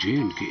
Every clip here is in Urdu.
J&K।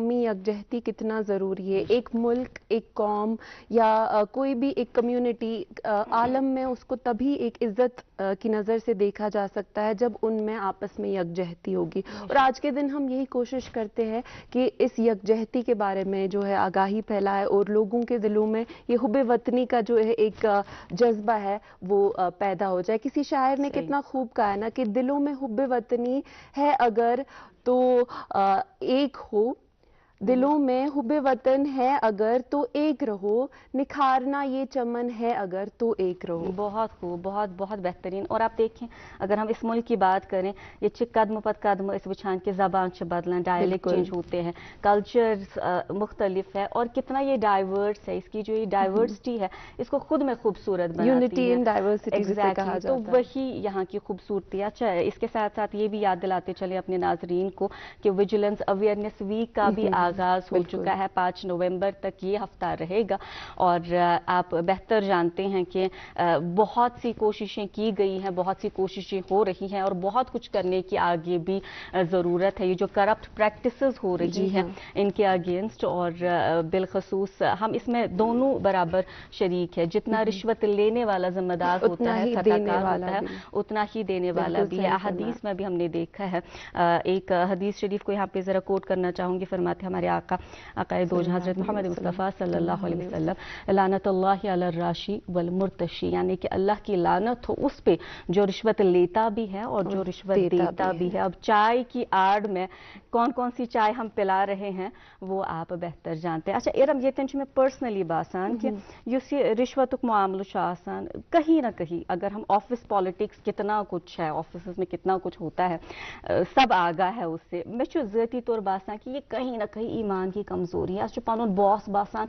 قومی یکجہتی کتنا ضروری ہے. ایک ملک, ایک قوم یا کوئی بھی ایک کمیونٹی عالم میں اس کو تبھی ایک عزت کی نظر سے دیکھا جا سکتا ہے جب ان میں آپس میں یکجہتی ہوگی. اور آج کے دن ہم یہی کوشش کرتے ہیں کہ اس یکجہتی کے بارے میں جو ہے آگاہی پھیلائے اور لوگوں کے دلوں میں یہ حب وطنی کا جو ہے ایک جذبہ ہے وہ پیدا ہو جائے. کسی شاعر نے کتنا خوب کہا ہے نا کہ دلوں میں حب وطنی ہے اگر تو ایک ہو, دلوں میں حب وطن ہے اگر تو ایک رہو, نکھارنا یہ چمن ہے اگر تو ایک رہو. بہت خوب, بہت بہت بہترین. اور آپ دیکھیں اگر ہم اس ملک کی بات کریں, یہ قدم پت قدم اس وچھان کے زبان سے بدلن, ڈائلیکٹ چینج ہوتے ہیں, کلچرز مختلف ہے, اور کتنا یہ ڈائیورس ہے. اس کی جو یہ ڈائیورسٹی ہے اس کو خود میں خوبصورت بناتی ہے. یونٹی ان ڈائیورسٹی جسے کہا جاتا ہے. تو وہی یہاں کی خوبصورتی. اچھا, اس کے ساتھ ساتھ یہ بھی یاد دلاتے چلے اپنے ناظرین کو کہ ویجیلنس اویئرنیس ویک کا بھی آغاز ہو چکا ہے. 5 نومبر تک یہ ہفتہ رہے گا, اور آپ بہتر جانتے ہیں کہ بہت سی کوششیں کی گئی ہیں, بہت سی کوششیں ہو رہی ہیں, اور بہت کچھ کرنے کی آگے بھی ضرورت ہے. یہ جو کرپٹ پریکٹسز ہو رہی ہیں ان کے اگینسٹ, اور بالخصوص ہم اس میں دونوں برابر شریک ہے. جتنا رشوت لینے والا ذمہ دار ہوتا ہے, خطاکار ہوتا ہے, اتنا ہی دینے والا بھی ہے. احادیث میں بھی ہم نے دیکھا ہے. ایک حدیث شریف کو یہاں پہ ذرا کوٹ کرنا چاہوں گی. فرماتے ہمارے آقا دو جہاں حضرت محمد مصطفیٰ صلی اللہ علیہ وسلم, لعنت اللہ علی الراشی والمرتشی, یعنی کہ اللہ کی لعنت ہو اس پہ جو رشوت لیتا بھی ہے اور جو رشوت دیتا بھی ہے. اب چائے کی آڑ میں کون کون سی چائے ہم پلا رہے ہیں وہ آپ بہتر جانتے ہیں. اچھا ارم, یہ تنچ میں پرسنلی باسان کہ یس یہ رشوتک معاملہ آسان کہیں نہ کہیں, اگر ہم آفس پالیٹکس کتنا کچھ ہے, آفسز میں کتنا کچھ ہوتا ہے, سب آگاہ ہے اس سے. میں ذاتی طور باسان کہ یہ کہیں نہ کہیں ایمان کی کمزوری ہے. پانون باس باسان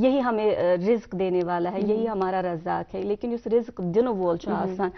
یہی ہمیں رزق دینے والا ہے, یہی ہمارا رزاق ہے, لیکن اس رزق دنوں وول آسان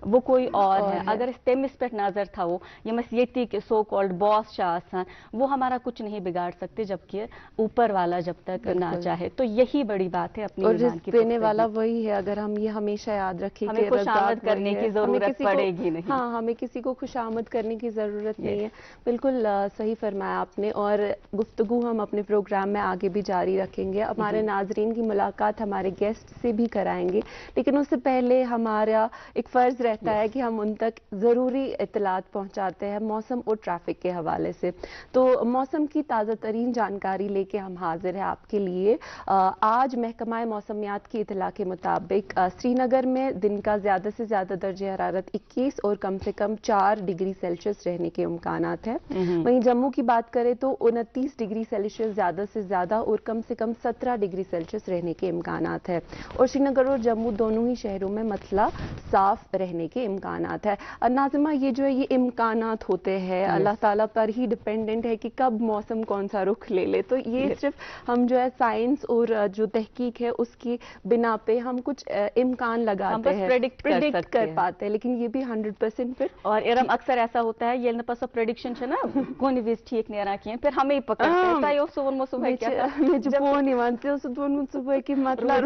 وہ کوئی اور ہے. اگر اس تمس پہ نظر تھاو یمس یتی کے سو کالڈ باس آسان, وہ ہمارا کچھ نہیں بگاڑ سکتے جبکہ اوپر والا جب تک نہ چاہے. تو یہی بڑی بات ہے اپنی ایمان کی. دینے والا وہی ہے. اگر ہم یہ ہمیشہ یاد رکھیں ہمیں خوشامد کرنے کی ضرورت پڑے گی نہیں. ہاں, ہمیں کسی کو خوشامد کرنے کی ضرورت نہیں ہے. بالکل صحیح فرمایا آپ نے. اور گفتگو ہم اپنے پروگرام میں آگے بھی جاری رکھیں گے. ہمارے ناظرین کی ملاقات ہمارے گیسٹ سے بھی کرائیں گے, لیکن اس سے پہلے ہمارا ایک فرض رہتا ہے کہ ہم ان تک ضروری اطلاعات پہنچاتے ہیں موسم اور ٹریفک کے حوالے سے. تو موسم کی تازہ ترین جانکاری لے کے ہم حاضر ہیں آپ کے لیے. آج محکمہ موسمیات کی اطلاع کے مطابق سری نگر میں دن کا زیادہ سے زیادہ درجہ حرارت 21 اور کم سے کم 4 ڈگری سیلسیس رہنے کے امکانات ہیں. وہیں جموں کی بات کریں تو 29 ڈگری سیلسیس زیادہ سے زیادہ اور کم سے کم 17 ڈگری سیلسیس رہنے کے امکانات ہے. اور سری نگر اور جموں دونوں ہی شہروں میں مسئلہ صاف رہنے کے امکانات ہے. ناظمہ, یہ جو ہے یہ امکانات ہوتے ہیں, اللہ تعالیٰ پر ہی ڈپینڈنٹ ہے کہ کب موسم کون سا رخ لے لے. تو یہ صرف ہم جو ہے سائنس اور جو تحقیق ہے اس کی بنا پہ ہم کچھ امکان لگاتے ہیں, پریڈکٹ کر پاتے ہیں, لیکن یہ بھی 100% پھر. اور ارم اکثر ایسا ہوتا ہے یہ پاس پریڈکشن ہے نا کون ویز ٹھیک نہیں رکھیں پھر ہمیں ہی پکڑتے ہیں. سون موسم ہے کیا میں جو فون ایوانتے ہیں سون صبح کی مطلب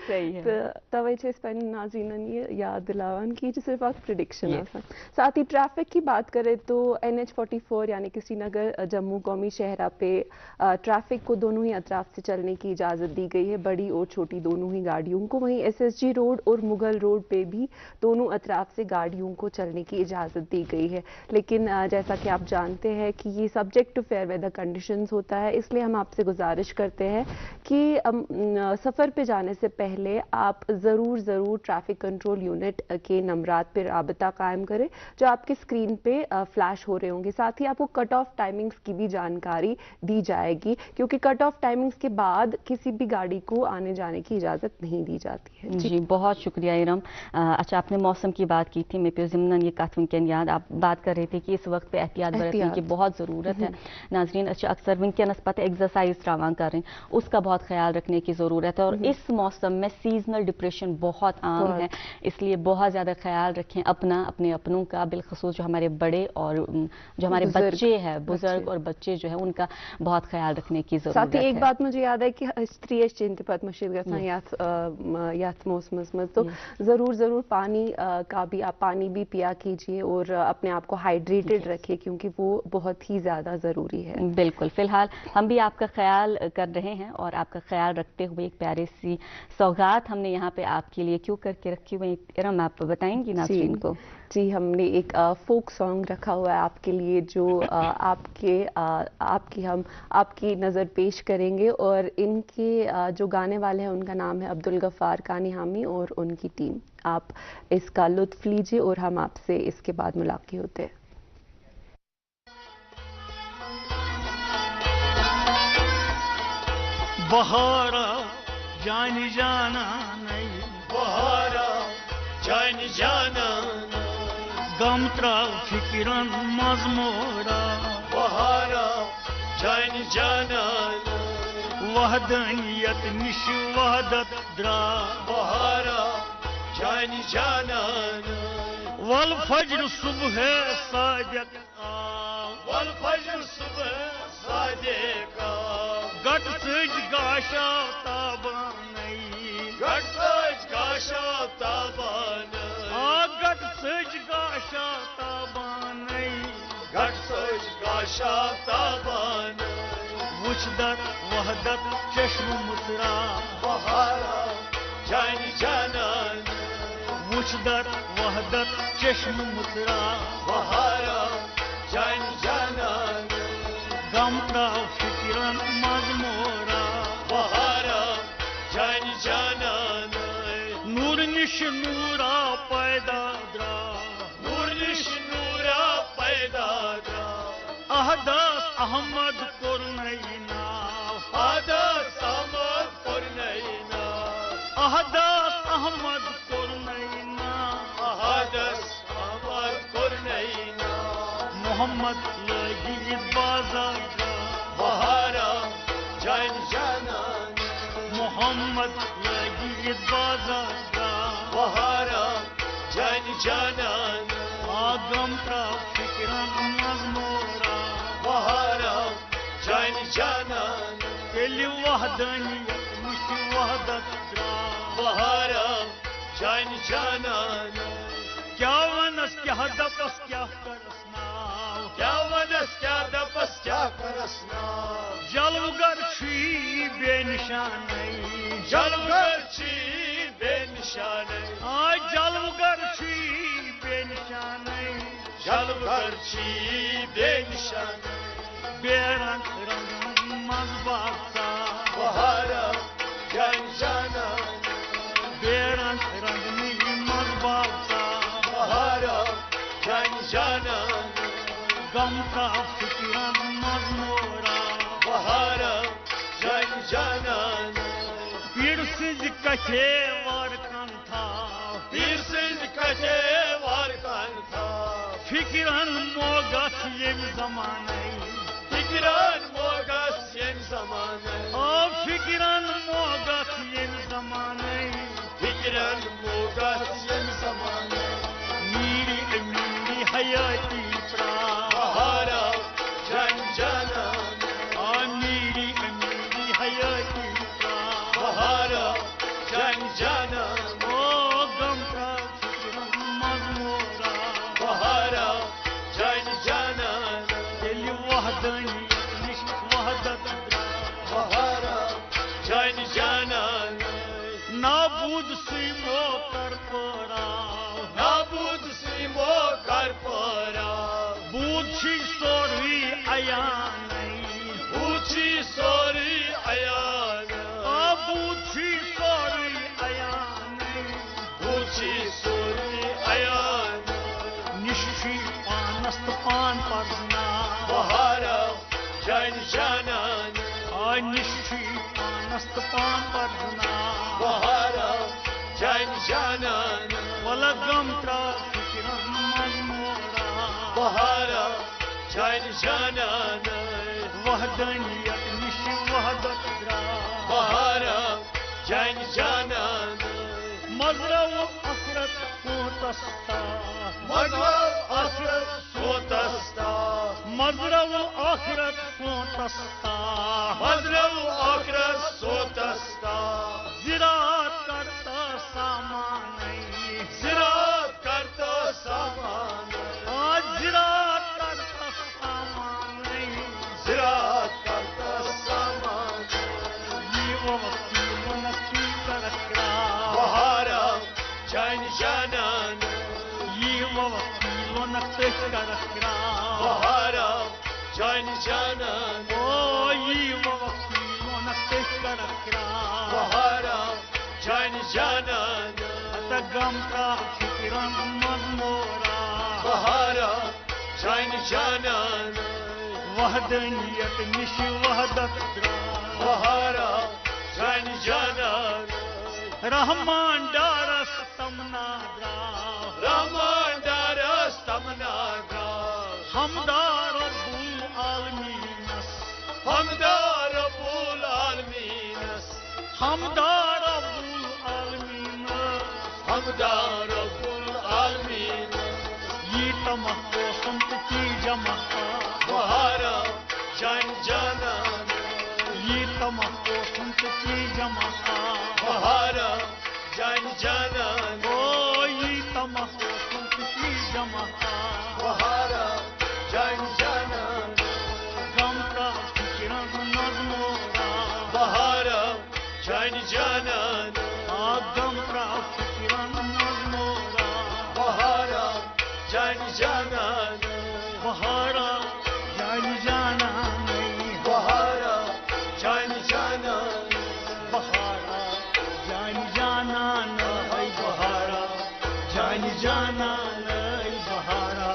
صحیح ہے. توے اس پر ناظرین یہ یاد دلاوان کی جو صرف آپ پریڈکشن آسان. ساتھ ہی ٹریفک کی بات کریں تو NH44 یعنی کہ سری نگر جموں قومی شاہراہ پہ ٹریفک کو دونوں ہی اطراف سے چلنے کی اجازت دی گئی ہے, بڑی اور چھوٹی دونوں ہی گاڑیوں کو. وہیں SSG روڈ اور مغل روڈ پہ بھی دونوں اطراف سے گاڑیوں کو چلنے کی اجازت دی گئی ہے. لیکن جیسا کہ آپ جانتے ہیں کہ یہ subject to fair weather conditions ہوتا ہے, اس لیے ہم آپ سے گزارش کرتے ہیں کہ سفر پہ جانے سے پہلے آپ ضرور ٹریفک کنٹرول یونٹ کے نمبرات پہ رابطہ قائم کریں جو آپ کے اسکرین پہ فلیش ہو رہے ہوں گے. ساتھ ہی آپ کو کٹ آف ٹائمنگز کی بھی جانکاری دی جائے گی, کیونکہ کٹ آف ٹائمنگز کے بعد کسی بھی گاڑی کو آنے جانے کی اجازت نہیں دی جاتی ہے. جی بہت شکریہ ارم. اچھا, آپ نے موسم کی بات کی تھی, میں پہ ضمن یہ کت ونکین یاد آپ بات کر رہے تھے کہ اس وقت پہ احتیاط برتنے کی بہت ضرورت ہے. ناظرین اچھا اکثر ونکینس پتہ ایکسرسائز تراوان کر رہے ہیں, اس کا بہت خیال رکھنے کی ضرورت ہے. اور اس موسم میں سیزنل ڈپریشن بہت عام ہے, اس لیے بہت زیادہ خیال رکھیں اپنا, اپنے اپنوں کا, بالخصوص جو ہمارے بڑے اور جو ہمارے بچے ہیں, بزرگ اور بچے جو ہیں ان کا بہت خیال رکھنے کی ضرورت ہے. ساتھ ہی ایک بات مجھے یاد ہے کہ استری چنت پت مشید گژھان یتھ موسمس مز, تو ضرور پانی کا بھی آپ پانی بھی پیا کیجیے اور اپنے آپ کو ہائیڈریٹڈ رکھیں, کیونکہ وہ بہت ہی زیادہ ضروری ہے. بالکل. فی الحال ہم بھی آپ کا خیال کر رہے ہیں اور آپ کا خیال رکھتے ہوئے ایک پیاری سی سوغات ہم نے یہاں پہ آپ کے لیے کیوں کر کے رکھی ہوئی. ارم آپ بتائیں گی ناظرین کو؟ جی ہم نے ایک فوک سانگ رکھا ہوا ہے آپ کے لیے جو آپ کی نظر پیش کریں گے, اور ان کے جو گانے والے ہیں ان کا نام ہے عبدالغفار کانی حامی اور ان کی ٹیم. آپ اس کا لطف لیجیے اور ہم آپ سے اس کے بعد ملاقات ہوتے ہیں. بہارا جانی جانا نہیں, بہارا جانی جانا غم تراو فکرن مزمورا, بہارا جانی جانا وحدانیت نش وحدت درا, بہارا جانی جانا والفجر صبح صادق آ, والفجر صبح صادق آ گٹ سج گاشا تابانی, گٹ سج گاشا تابانی گٹ سج گاشا تابانی, گٹ سج گاشا تابانی وچدر وحدت چشم مترا, بہارا جانی جانان وچدر وحدت چشم مترا, بہارا جانی جانان غم تراو فکرن مزمورا, بہارا جانی جانان نور نش نورا پیدا درا, نور نش نورا پیدا درا احداث احمد قرنینا, احداث احمد قرنینا, احداث احمد قرنینا, احداث احمد قرنینا محمد لگی بازار بہارا جان جانان محمد لگی بازار بہارا جان جانان آگم تراو فکرن مزمورا, بہارا جان جانان تیلی وحدانیت مش وحدت درا, بہارا جان جانان کیا ونس کیا دپس کیا کرسنا, کیا ونس کیا دپس کیا کرسنا جلوگر چھی بے نشانی, جلوگر چھی بے نشانی جلوگر چھی بے نشانی, جلوگر چھی بے نشانی بے رنگ رنگ مزباتا, بہارا جان جانان بے رنگ رنگ مزباتا, بہارا جان جانان غم کا فکرن مزمورا, بہارا جان جانان پیر سنج کچھے وارکن تھا, پیر سنج کچھے وارکن تھا فکرن موگس یم زمانے, فکرن موگس یم زمانے فکرن موگس یم زمانے, فکرن موگس یم زمانے میری میری حیاتی پرا, بہارا جان جانان میری میری حیاتی پرا, بہارا جان جانان غم کا فکرن مزمورا, بہارا جان جانان دل وحدانیت نش وحدت درا, بہارا جان جانان نابود سیمو کر پرا, نابود سیمو کر پرا بود چھی سوری ایانی, بود چھی سوری ایانی بود چھی سوری ایانی, بود چھی سوری ایانی نشچی پانست پان پرزنا, بہارا جان جانان نشچی پانست پان پرزنا, بہارا جان جانان ولگم تراو فکرن مزمورا, بہارا جان جانان وحدانیت نش وحدت درا, بہارا جان جانان مزرو آخرت سوتستا, مزرو آخرت سوتستا, مزرو آخرت سوتستا, مزرو آخرت سوتستا زراعت کرتا سامان, زراعت کرتا سامان زراعت کرتا سامان ووکیلو نقطش کرکرا بہارا جان جانان او یہ ووکیلو نقطش کرکرا بہارا جان جانان اتا غم کا فکرن مزمورا بہارا جان جانان وحدانیت نش وحدت درا بہارا جان جانان رحمان ڈارس تمنا درا رحمان دارس تمنا درا ہمدار رب العالمینس حمدار رب العالمینس ہمدار رب العالمینس حمدار رب العالمینس یہ تمہ کوسم کی جمع بہارا جان جانان یہ تمہ کوسم کی جمع بہارا جان جانان او یہ تمہ کوسم کی جمع بہارا جان جانان غم کا فکرن مزمورا بہارا جان جانان غم کا فکرن مزمورا بہارا جان جانان بہارا جان جانا نہیں بہارا جان جانان بہارا جان جانا نہیں بہارا جان جانا نہیں بہارا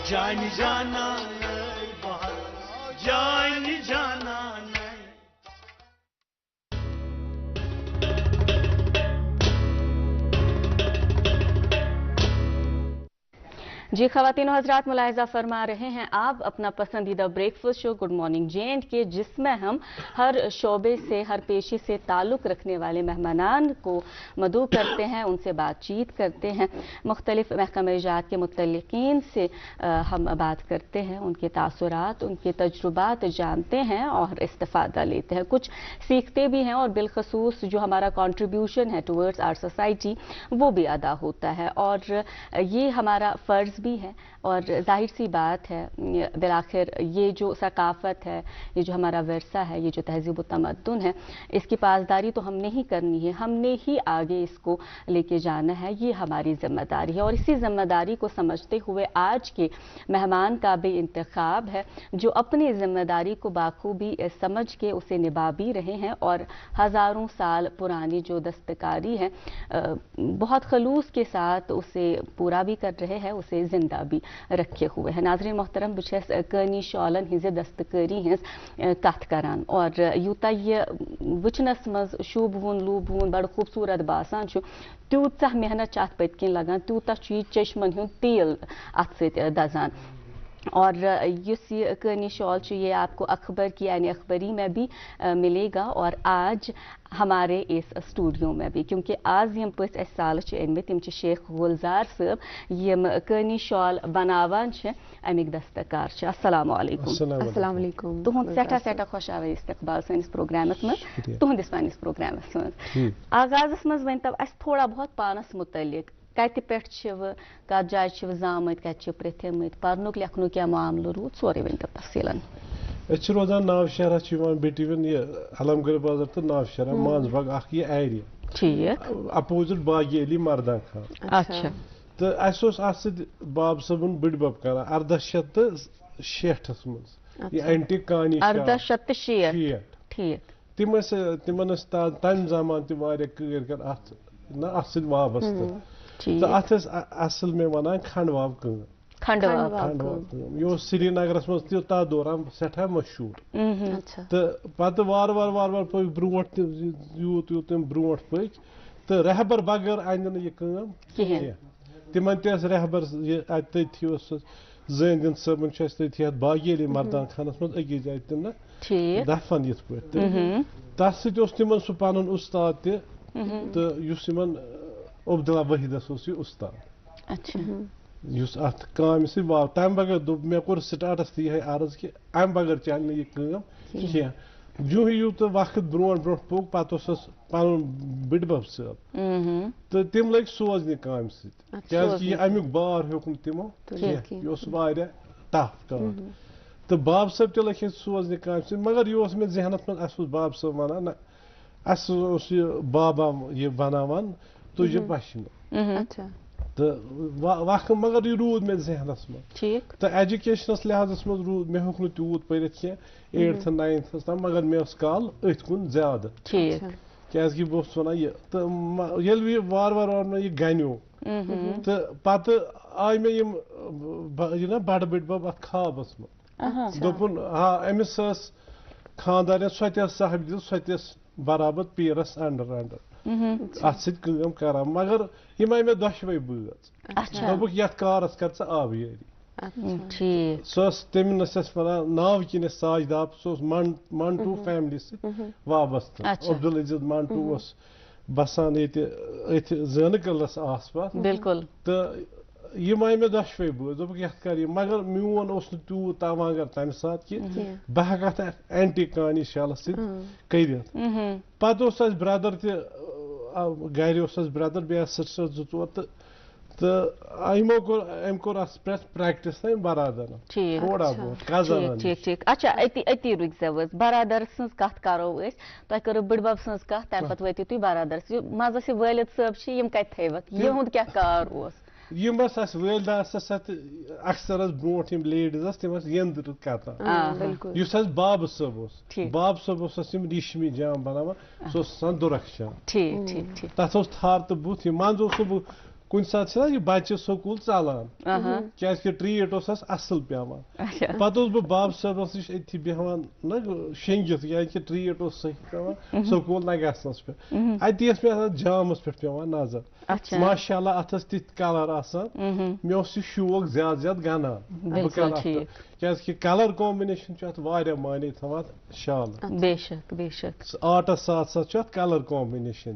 جان جانا نہیں بہارا جان جانا نہیں جی خواتین و حضرات ملاحظہ فرما رہے ہیں آپ اپنا پسندیدہ بریک فاسٹ شو گڈ مارننگ جینڈ کے جس میں ہم ہر شعبے سے ہر پیشے سے تعلق رکھنے والے مہمانان کو مدعو کرتے ہیں ان سے بات چیت کرتے ہیں مختلف محکمہ جات کے متعلقین سے ہم بات کرتے ہیں ان کے تاثرات ان کے تجربات جانتے ہیں اور استفادہ لیتے ہیں کچھ سیکھتے بھی ہیں اور بالخصوص جو ہمارا کنٹریبیوشن ہے ٹورڈز آر سوسائٹی وہ بھی ادا ہوتا ہے اور یہ ہمارا فرض بھی ہے اور ظاہر سی بات ہے بالآخر یہ جو ثقافت ہے یہ جو ہمارا ورثہ ہے یہ جو تہذیب و تمدن ہے اس کی پاسداری تو ہم نے ہی کرنی ہے ہم نے ہی آگے اس کو لے کے جانا ہے یہ ہماری ذمہ داری ہے اور اسی ذمہ داری کو سمجھتے ہوئے آج کے مہمان کا بھی انتخاب ہے جو اپنی ذمہ داری کو بخوبی سمجھ کے اسے نبھا بھی رہے ہیں اور ہزاروں سال پرانی جو دستکاری ہے بہت خلوص کے ساتھ اسے پورا بھی کر رہے ہیں اسے زندہ بھی رکھے ہوئے ہیں ناظرین محترم بچس کانی شالن ہز دستکاری ہز کت کران اور یوتا یہ وچنس مز شوبون لوبون بڑ خوبصورت باسان تیوتہ محنت ات پت کن لگان تیوتہ یہ چشمن ہند تیل ات ست دزان اور اس یہ کانی شال یہ آپ کو اخبار کی یعنی اخباری میں بھی ملے گا اور آج ہمارے اس اسٹوڈیو میں بھی کیونکہ آج یم پس اس سال انمت تم شیخ گلزار صاحب یم کانی شال بناوان امیک دستکار السلام علیکم السلام علیکم تہد سٹھا سٹھا خوش آوے استقبال سنس پروگرامس مز تہندس پنس پروگرامس مز آغازس مز ون تو اس تھوڑا بہت پانس متعلق کت پہ کت جائیں زامت کت پرتھمت پرنک لکھن کیا معاملہ رود سورے ون تو تفصیل روزان ناو شہرہ بٹوین یہ علمگڑھ بازار تو ناو شہرہ مانز باغ اخ یہ ایریا ٹھیک اپوزٹ باغی علی مردان خان اچھا تو اس ات باب صبن بڑ بب کر 1860 مز یہ اینٹک کانی 1860 ٹھیک تمن تمہ زمان تہ کر ات ات ست وابستہ تو ات اصل میں ونان کھنڈواب کم کھنڈواب یہ سری نگرس مز تہ دوران سٹھا مشہور تو پتہ وار وار وار وار پک بروٹ یوت یوت تم بروٹ پک تو رہبر بغیر ان یہ کام کہین تمن تہ رہبر تھی زین صبن تھی باغی علی مردان خانس مز اکی جائے تم دفن یت پہ تر ست تمن سہ پن استاد تو عبداللہ وحیدس یہ استاد اس ات کام سی واو تمہ بغیر دب مے کور سٹارٹس تہ یہ عرض کہ ام بغیر چل یہ کام کینہ جو یوت وقت برو برو پوک پتہ پن بڑ بب صاحب تو تم لگ سوزنہ کام ست یہ امیک بار ہیوک تمو یہ ٹف کام تو باب صاحب تہ لگ سوزنہ کام ست مگر یہ مے ذہنس من اس باب صاحب ونان اس یہ بابا یہ بناوان تجہ پشن تو وقت مگر یہ روٗد مےٚ ذہنس منٛز ٹھیٖک تہٕ ایجوکیشنس لحاظس منٛز روٗد مےٚ ہیوٚک نہٕ تیوٗت پٔرِتھ کینٛہہ 8th 9th تام مگر مےٚ اوس کال أتھۍ کُن زیادٕ ٹھیٖک کیٛازِکہِ بہٕ اوسُس وَنان یہِ تہٕ ییٚلہِ یہِ وارٕ مےٚ یہِ گَنیو تہٕ پَتہٕ آے مےٚ یِم یہِ نا بَڑٕ بٕڈبب اَتھ خوابَس منٛز دوٚپُن أمِس ٲس خانٛدارٮ۪ن سۄ تہِ ٲس صاحب دِل سۄ تہِ ٲس برابر پیٖرس انڈر اَتھ سۭتۍ کٲم کران مگر یِم آے مےٚ دۄشوَے بٲژ دوٚپُکھ یَتھ کارَس کر ژٕ آبیٲری ٹھیٖک سۄ ٲس تٔمۍ ٲس اَسہِ وَنان ناوٕ کِنۍ ٲسۍ ساجداب سُہ اوس منٹوٗ فیملی سۭتۍ وابستہٕ عبدالعزیز منٹوٗ اوس بسان ییٚتہِ أتھۍ زٲنہٕ قلعس آس پاس بِلکُل تہٕ یِم آے مےٚ دۄشوَے بٲژ دوٚپُکھ یَتھ کر یہِ مگر میون اوس نہٕ تیوٗت تَوانگر تَمہِ ساتہٕ کہِ بہٕ ہٮ۪کہٕ اَتھ اینٹی کانی شالس سۭتۍ کٔرِتھ پتہٕ اوس اَسہِ برٛدر تہِ گرِ اوس اَسہِ برٛدر بیٚیہِ آسہٕ سِسٹر 2-4 تہٕ یِمو کوٚر أمۍ کوٚر اَتھ پٮ۪ٹھ پریکٹِس نا برادرن تھوڑا بہت کزن ٹھیٖک اچھا أتی رُکۍ زیو حظ برادر سٕنٛز کتھ کرو أسۍ تۄہہِ کٔرٕو بٕڈبب سٕنٛز کتھ تمہِ پتہٕ وٲتِو تُہۍ برادرس منٛزس یہِ وٲلد صٲب چھِ یِم کتہِ تھٲیوکھ یِہُنٛد کیٛاہ کار اوس یِم ٲسۍ اَسہِ وٲلدٕ ٲسۍ اَتھ اکثر ٲس برونٛٹھ یِم لیڈیٖز ٲسۍ تِم ٲسۍ یٔنٛدرٕ کَتان یُس اَسہِ بابہٕ صٲب اوس بابہٕ صٲب اوس اَسہِ یِم ریٖشمی جام بناوان سُہ اوس آسان دُرخشان تتھ اوس تھر تہٕ بُتھ یہِ منٛزٕ اوس نہٕ بہٕ کُنہِ ساتہٕ چھِنا یہِ بچہِ سکوٗل ژلان کیٛازِکہِ ٹرٛیٖٹ اوس اَسہِ اَصٕل پیٚوان پتہٕ اوسُس بہٕ بابہٕ صٲبس نِش أتھی بیٚہوان نہ شیٚنگِتھ کیٛازِکہِ ٹرٛیٖٹ اوس صحیح پیٚوان سکوٗل نہ گژھنس پٮ۪ٹھ اتی ٲس مےٚ آسان جامس پٮ۪ٹھ پیٚوان نظر ماشاء اللہ اتھ ٲسۍ تِتھۍ کلر آسان مےٚ اوس یہِ شوق زیادٕ زیادٕ گنان بہٕ کرٕ اتھ کیٛازِکہِ کلر کامبِنیشن چھُ اتھ واریاہ معنے تھاوان شالہٕ آرٹس ساتھ ساتھ چھُ اتھ کلر کامبِنیشن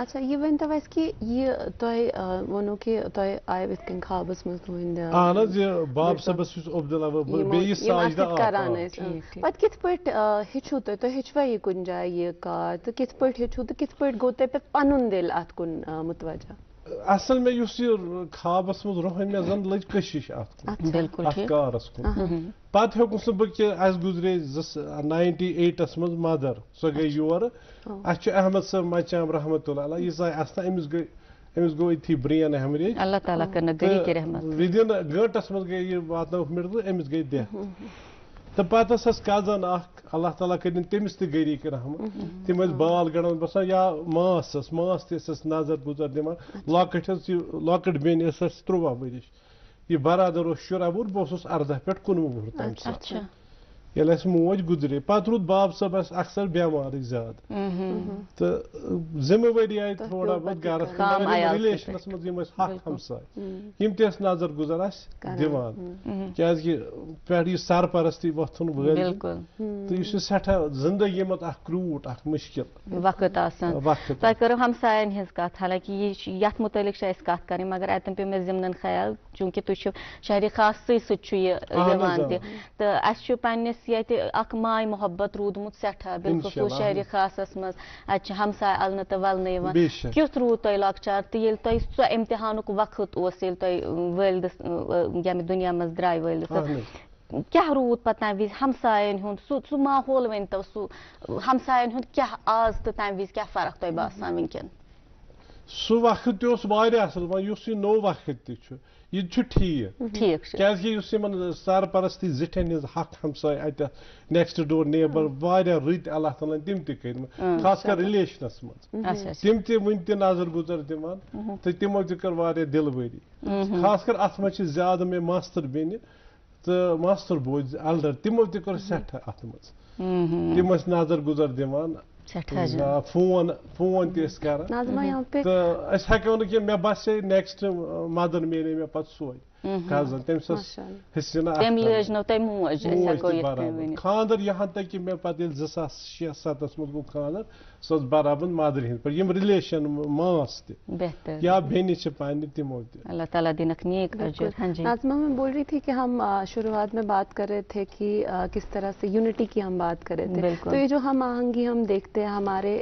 اچھا یہِ ؤنۍتو اَسہِ کہِ یہِ تۄہہِ ووٚنوٕ کہِ تۄہہِ آیہِ یِتھ کٔنۍ خوابس منٛز تُہٕنٛدِ اہن حظ یہِ بابہٕ صٲبس یُس عبداللہ بیٚیہِ ساجدہ کران ٲسۍ پتہٕ کِتھ پٲٹھۍ ہیٚچھِو تُہۍ ہیٚچھوا یہِ کُنہِ جایہِ یہِ کار تہٕ کِتھ پٲٹھۍ ہیٚچھِو تہٕ کِتھ پٲٹھۍ گوٚو تۄہہِ پتہٕ پنُن دِل اتھ کُن مُتوجہ اصل مےٚ یُس یہِ خوابس منٛز روہن مےٚ زن لٔج کٔشِش اتھ اتھ کارس کُن پتہٕ ہیوٚکُس نہٕ بہٕ کہِ اَسہِ گُزرے 98 منٛز مدر سۄ گٔے یورٕ اَسہِ چھُ احمد صٲب مچام رحمتُہ اللہ یہِ زاے اَسنا أمِس گوٚو أتھی برین ہیمریج وِدِن گٲنٛٹس منٛز گٔے یہِ واتنٲوٕکھ مِڈلہٕ أمِس گٔے ڈیتھ تہٕ پتہٕ ٲس اَسہِ کزن اکھ اللہ تعالیٰ کٔرِنۍ تٔمِس تہِ گٔریٖک رحمت تِم ٲسۍ بال گڑان بسان یا ماس تہِ ٲس اَسہِ نظر گُزر دِوان لۄکٕٹ ٲس یہِ لۄکٕٹ بیٚنہِ ٲس اَسہِ 13 ؤرِش یہِ برادر اوس 17 وُہُر بہٕ اوسُس 18 پٮ۪ٹھ 19 وُہُر تمہِ ساتہٕ ییٚلہِ اَسہِ موج گُزرے پتہٕ روٗد بابہٕ صٲب اَسہِ اکثر بٮ۪مارٕے زیادٕ تہٕ ذِمہٕ وٲری آیہِ تھوڑا بہت گرس منٛز رِلیشنس منٛز یِم ٲسۍ حق ہمساے یِم تہِ ٲسۍ نظر گُزر اَسہِ دِوان کیٛازِکہِ پٮ۪ٹھ یہِ سرپرستی وۄتھُن وٲلۍ تہٕ یُس یہِ سٮ۪ٹھاہ زندگی منٛز اکھ کروٗٹ اکھ مُشکِل وقت آسان تۄہہِ کٔرٕو ہمساین ہِنٛز کتھ حالانکہِ یہِ چھِ یتھ مُتعلق چھِ اَسہِ کتھ کرٕنۍ مگر اتٮ۪ن پیٚو مےٚ ضِمنن خیال چوٗنٛکہِ تُہۍ چھِو شہرِ خاصٕے سۭتۍ چھُ یہِ یِوان تہِ تہٕ اَسہِ چھُ پننِس ییٚتہِ اکھ ماے محبت روٗدمُت سٮ۪ٹھاہ بالخصوٗص شہرِ خاصس منٛز اتہِ چھِ ہمساے النہٕ تہٕ ولنہٕ یِوان کیُتھ روٗد تۄہہِ لۄکچار تہٕ ییٚلہِ تۄہہِ سُہ امتحانُک وقت اوس ییٚلہِ تۄہہِ وٲلدس ییٚمہِ دُنیا منٛز درٛاے وٲلدٕ صٲب کیٛاہ روٗد پتہٕ تمہِ وِزِ ہمساین ہُنٛد سُہ ماحول ؤنۍتو سُہ ہمساین ہُنٛد کیٛاہ آز تہٕ تمہِ وِزِ کیٛاہ فرق تۄہہِ باسان وٕنکٮ۪ن سُہ وقت تہِ اوس واریاہ اصل وۄنۍ یُس یہِ نوٚو وقت تہِ چھُ یہِ تہِ چھُ ٹھیٖک کیٛازِکہِ یُس یِمن سرپرستی زِٹھٮ۪ن ہٕنٛز حق ہمساے اتٮ۪تھ نیکسٹ ڈور نیبر واریاہ رٕتۍ اللہ تعالیٰ ہن تِم تہِ کٔرۍمٕتۍ خاص کر رِلیشنس منٛز تِم تہِ وُنہِ تہِ نظر گُزر دِوان تہٕ تِمو تہِ کٔر واریاہ دِلؤری خاص کر اتھ منٛز چھِ زیادٕ مےٚ ماستٕر بیٚنہِ تہٕ ماستٕر بوے الڈر تِمو تہِ کوٚر سٮ۪ٹھاہ اتھ منٛز تِم ٲسۍ نظر گُزر دِوان فون تہِ ٲسۍ کران تہٕ أسۍ ہٮ۪کو نہٕ کینٛہہ مےٚ باسے نیکسٹ مدر میلے مےٚ پتہٕ سۄے کزن تٔمِس ٲس خانٛدر یہاں تک کہِ مےٚ پتہٕ ییٚلہِ 2006-07 منٛز گوٚو خانٛدر سۄ ٲس برابر مادری ہِنٛدۍ پٲٹھۍ یِم رِلیشن ماس تہِ یا بیٚنہِ چھِ پننہِ تِمو تہِ اللہ تعالیٰ دِنکھ نیک اجر ناظمہ میں بول رہی تھی کہ ہم شروعات میں بات کر رہے تھے کہ کس طرح سے یونٹی کی ہم بات کر رہے تھے تو یہ جو ہم آہنگی ہم دیکھتے ہیں ہمارے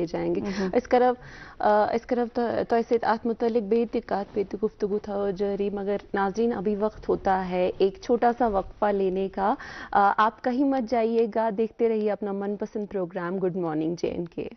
لے جائیں گے اس طرف تو اسے ات متعلق بے تکات پہ گفتگو تھا جاری مگر ناظرین ابھی وقت ہوتا ہے ایک چھوٹا سا وقفہ لینے کا. آپ کہیں مت جائیے گا, دیکھتے رہیے اپنا من پسند پروگرام گڈ مارننگ JNK.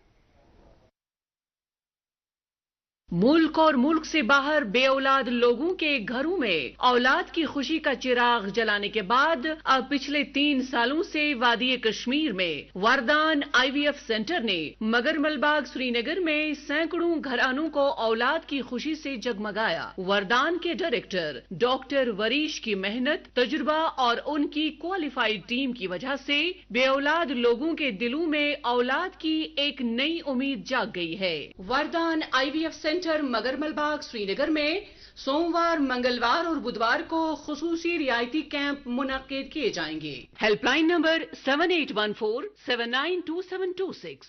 ملک اور ملک سے باہر بے اولاد لوگوں کے گھروں میں اولاد کی خوشی کا چراغ جلانے کے بعد اب پچھلے 3 سالوں سے وادی کشمیر میں وردان IVF سینٹر نے مگر ملباغ سری نگر میں سینکڑوں گھرانوں کو اولاد کی خوشی سے جگمگایا. وردان کے ڈائریکٹر ڈاکٹر وریش کی محنت, تجربہ اور ان کی کوالیفائڈ ٹیم کی وجہ سے بے اولاد لوگوں کے دلوں میں اولاد کی ایک نئی امید جاگ گئی ہے. وردان IVF سینٹر مگر ملباغ سری نگر میں سوموار, منگلوار اور بدوار کو خصوصی رعایتی کیمپ منعقد کیے جائیں گے. Help line number 7814792726.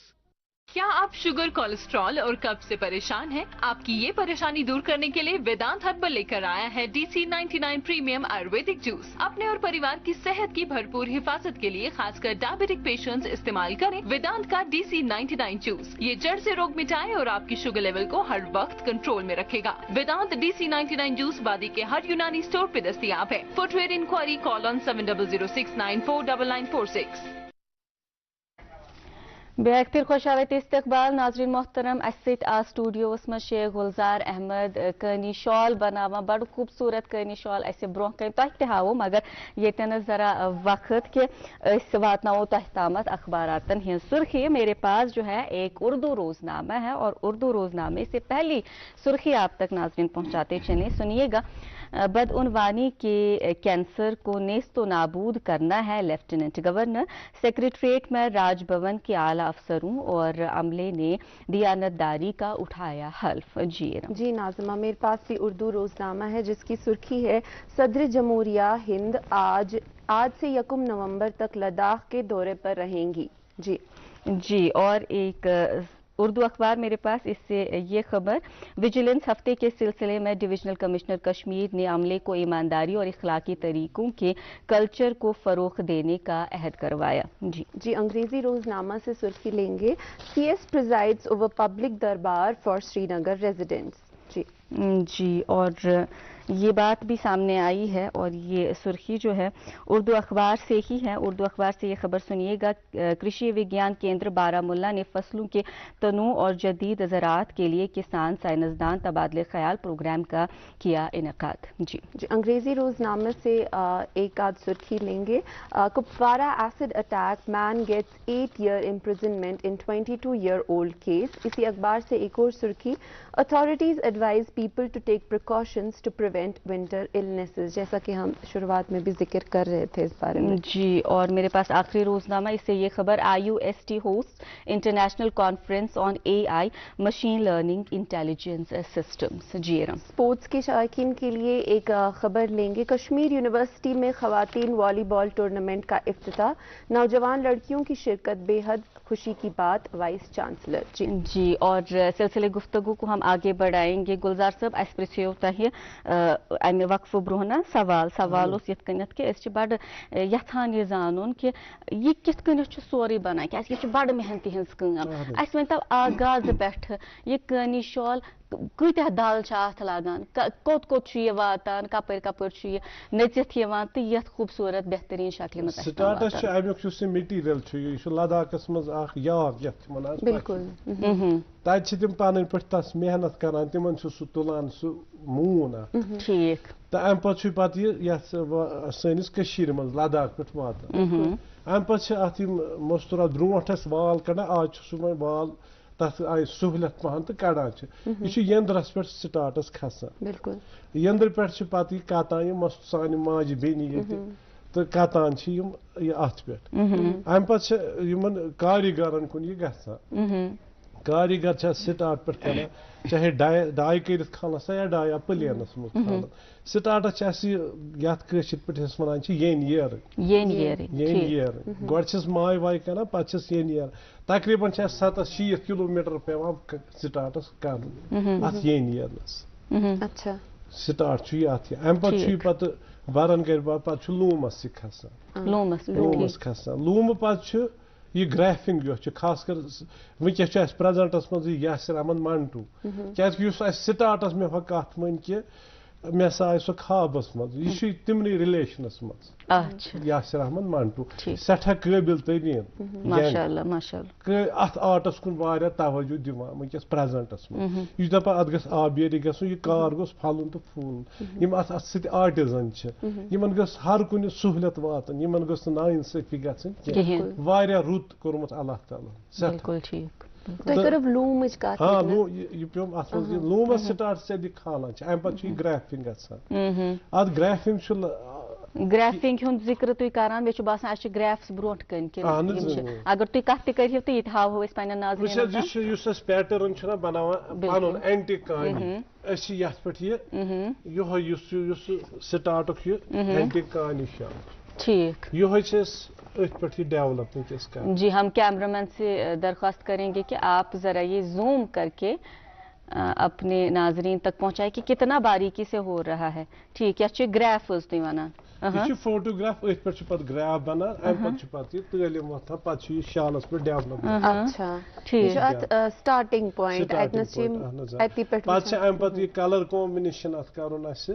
کیا آپ شوگر, کولیسٹرول اور قبض سے پریشان ہیں؟ آپ کی یہ پریشانی دور کرنے کے لیے ویدانت ہربل لے کر آیا ہے DC99 پریمیم آیورویدک جوس. اپنے اور پریوار کی صحت کی بھرپور حفاظت کے لیے خاص کر ڈائبیٹک پیشنٹس استعمال کریں ویدانت کا DC99 جوس. یہ جڑ سے روگ مٹائے اور آپ کی شوگر لیول کو ہر وقت کنٹرول میں رکھے گا. ویدانت DC99 جوس وادی کے ہر یونانی اسٹور پہ دستیاب ہے. Footwear inquiry call on 7006949946. بیک پھر خوش آوت استقبال ناظرین محترم اس سٹوڈیوس میں شیخ گلزار احمد کانی شال بناوان بڑ خوبصورت کانی شال اس برو کن تہ ہاو مگر یتن ذرا وقت کہ اس واتناو تہ تامت اخباراتن ہن سرخی. میرے پاس جو ہے ایک اردو روزنامہ ہے اور اردو روزنامے سے پہلی سرخی آپ تک ناظرین پہنچاتے چلیں. سنیے گا, بدعنوانی کے کینسر کو نیست و نابود کرنا ہے. لیفٹیننٹ گورنر سیکریٹریٹ میں راج بھون کے اعلی افسروں اور عملے نے دیانتداری کا اٹھایا حلف. جی ناظمہ, میرے پاس بھی اردو روزنامہ ہے جس کی سرخی ہے صدر جمہوریہ ہند آج سے 1 نومبر تک لداخ کے دورے پر رہیں گی. جی اور ایک اردو اخبار میرے پاس, اس سے یہ خبر, ویجیلنس ہفتے کے سلسلے میں ڈویژنل کمشنر کشمیر نے عملے کو ایمانداری اور اخلاقی طریقوں کے کلچر کو فروغ دینے کا عہد کروایا. جی انگریزی روزنامہ سے سرخی لیں گے, CS پریزائڈز اوور پبلک دربار فار سری نگر ریزیڈنٹس. جی اور یہ بات بھی سامنے آئی ہے اور یہ سرخی جو ہے اردو اخبار سے ہی ہے. اردو اخبار سے یہ خبر سنیے گا, کرشی وگیان کیندر بارہمولہ نے فصلوں کے تنوع اور جدید زراعت کے لیے کسان سائنسدان تبادلہ خیال پروگرام کا کیا انعقاد. جی انگریزی روزنامے سے ایک آدھ سرخی لیں گے, Kupwara acid attack, man gets 8 year imprisonment in 22-year-old case. اسی اخبار سے ایک اور سرخی, authorities advise people to take precautions to prevent winter illnesses, جیسا کہ ہم شروعات میں بھی ذکر کر رہے تھے اس بارے میں. جی اور میرے پاس آخری روزنامہ, اس سے یہ خبر, IUST host international conference on AI machine learning intelligence systems. جی اسپورٹس کے شائقین کے لیے ایک خبر لیں گے, کشمیر یونیورسٹی میں خواتین والی بال ٹورنامنٹ کا افتتاح, نوجوان لڑکیوں کی شرکت بے حد خوشی کی بات, وائس چانسلر. جی اور سلسلے گفتگو کو ہم آگے بڑھائیں گے. گلزار صاحب اس پرسیو تہ امہ وقف برہنا سوال اس یت کنیت کہ اس بڑ یھان یہ زانن کہ یہ کت کنیت سوری بنان کیاز یہ بڑ محنتی ہز کام. اس ونتو آغاز پٹھ یہ کانی شال کتہ دل ات لگان, کوت یہ واتان, کپر یہ نچت تو یت خوبصورت بہترین شکل میں سٹارٹس امیک مٹیریل یہ لداخس مز یاگ یت بالکل تب تم پن پہ تس محنت کران تمن سہ تلان سہ مون ٹھیک تو ام پتہ یت سنس کشیر مز لداخ پہ واتان. ام پتہ ات مستورات برونٹس وال کڑان, آج سہ وال تر آئی سہولت پہن تو کڑان یہ یندرس پہ سٹارٹس کھسان. بالکل یندر پہ پتہ کتان سانہ ماجہ بینی یہ تو کتان ات پہ. ام پتہ کاریگرن کن یہ گھان, کاریگر سٹارٹ پہ کران چاہے ڈائی کرت کھانس یا ڈائی یا پلینس مز کھانا. سٹارٹس یت کشر پہ ونان ین گوس ماے واے کران پتہ ین تقریباً 7-6 کلومیٹر پیوان سٹارٹس کرن ات ین نیرنس. اچھا سٹارٹ ات ام پتہ بران گر پتہ لومس کھسان, لومس کھسان. لوم پتہ یہ گرافنگ یۄس چھِ خاص کر وٕنکٮ۪س چھُ اَسہِ پریزنٹس منٛز یہِ یاسر احمد منٹو کیازِ کہِ یُس اَسہِ سٹاٹس مےٚ ہۄ کتھ ؤنۍ کہِ مےٚ ہسا آیہِ سۄ خوابس منٛز یہِ چھُ تِمنٕے رِلیشنس منٛز یاسر احمد منٹو سٮ۪ٹھاہ قٲبِل تریٖن اتھ آرٹس کُن واریاہ توجہ دِوان وٕنکٮ۪س پریزنٹس منٛز یہِ چھُ دپان اتھ گژھِ آبیٲری گژھُن یہِ کار گوٚژھ پھلُن تہٕ پھوٗلُن یِم اتھ سۭتۍ آرٹِزن چھِ یِمن گٔژھ ہر کُنہِ سہوٗلیت واتٕنۍ یِمن گٔژھ نہٕ نااِنصٲفی گژھٕنۍ کینٛہہ واریاہ رُت کوٚرمُت اللہ تعالیٰ ہاں یہِ پیوٚم اتھ منٛز لوٗمس سٹارٹ ژےٚ کھالان چھِ امہِ پتہٕ چھُ یہِ گرافنگ گژھان اتھ گرافنگ چھُ گرافنگ ہُنٛد ذِکر تُہۍ کران مےٚ چھُ باسان اَسہِ چھِ گرافس برونٛٹھ کَنۍ اگر تُہۍ کتھ تہِ کٔرِو تہٕ یہِ تہِ ہاوہو أسۍ پننٮ۪ن ناظریٖنن یُس أسۍ پیٹرن چھُنہ بناوان پنُن اینٹِک کانی أسۍ چھِ یتھ پٮ۪ٹھ یِہوے یُس سٹارٹُک یہِ اینٹِک کانی شال ٹھیک یِہوے چھِ أسۍ أتھۍ پٮ۪ٹھ یہِ ڈیولپ وٕنکٮ۪س کران جی ہم کیمرہ مین سے درخواست کریں گے کہ آپ ذرا یہ زوم کر کے اپنے ناظرین تک پہنچائے کہ کتنا باریکی سے ہو رہا ہے ٹھیک یہ چھِ گرافز تُہۍ ونان یہ چھُ فوٹوگراف أتھۍ پٮ۪ٹھ چھُ پتہٕ گراف بنان امہِ پتہٕ چھُ پتہٕ یہِ تعلیٖم وۄتھان پتہٕ چھُ یہِ شالس پٮ۪ٹھ ڈیولپ پتہٕ چھِ امہِ پتہٕ یہِ کلر کامبِنیشن اتھ کرُن اسہِ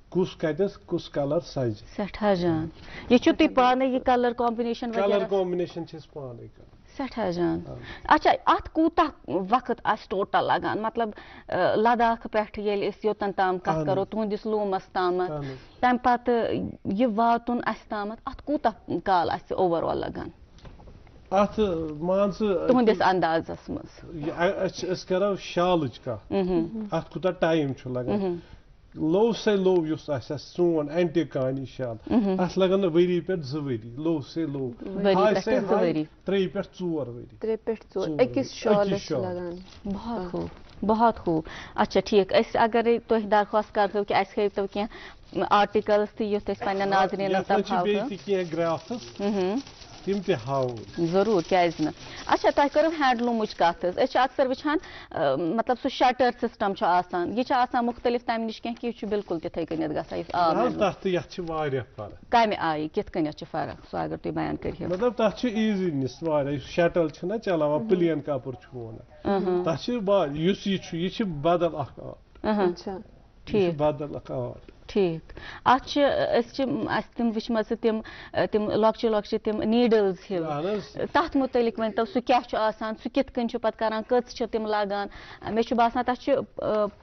کُس کتٮ۪س کُس کلر سجہِ سٮ۪ٹھاہ جان یہ چھُو تُہۍ پانے یہ کلر کامبِنیشن چھِ أسۍ پانے کران سٮ۪ٹھاہ جان اچھا اتھ کوٗتاہ وقت آسہِ ٹوٹل لگان مطلب لداخ پٮ۪ٹھ ییٚلہِ أسۍ یوٚتن تام کتھ کرو تُہنٛدِس لوٗمس تامتھ تمہِ پتہٕ یہِ واتُن اسہِ تامتھ اتھ کوٗتاہ کال آسہِ اوور آل لگان اتھ مان ژٕ تُہنٛدِس اندازس منٛز أسۍ کرو شالٕچ کتھ اتھ کوٗتاہ ٹایم چھُ لگان لو سے لو یُس آسہِ سون اینٹِک کانی شال اتھ لگن نہٕ ؤری پٮ۪ٹھ 2 ؤری لو سے لو 3 پٮ۪ٹھ 4 ؤری بہت خوب بہت خوب اچھا ٹھیک أسۍ اگرے تُہۍ درخواست کرو کہ اسہِ ہٲیتو کینٛہہ آرٹِکلز تہِ یُتھ أسۍ پننٮ۪ن ناظریٖنن تام ہاوو تِم تہِ ہاوو ضروٗر کیازِ نہٕ اچھا تۄہہِ کٔرٕو ہینڈلوٗمٕچ کتھ حظ أسۍ چھِ اکثر وٕچھان مطلب سُہ شٹر سسٹم چھُ آسان یہِ چھُ آسان مُختلف تمہِ نِش کینٛہہ کہِ یہِ چھُ بالکل تِتھٕے کٔنٮ۪تھ گژھان یُس تتھ تہٕ یتھ چھِ واریاہ فرق کمہِ آیہِ کِتھ کٔنٮ۪تھ چھِ فرق سُہ اگر تُہۍ بیان کٔرِو مطلب تتھ چھُ ایٖزینٮ۪س واریاہ یُس شٹل چھُنہ چلاوان پلین کپُر چھُ ونان تتھ چھِ یُس یہِ چھُ بدل اکھ آرٹ ٹھیک بدل اکھ آرٹ ٹھیک اتھ چھِ أسۍ چھِ اسہِ تِم وٕچھمژٕ تِم لۄکچہِ لۄکچہِ تِم نیٖڈلز ہِوۍ تتھ مُتعلق ؤنۍتو سُہ کیاہ چھُ آسان سُہ کِتھ کٔنۍ چھُ پتہٕ کران کٔژ چھِ تِم لاگان مےٚ چھُ باسان تتھ چھُ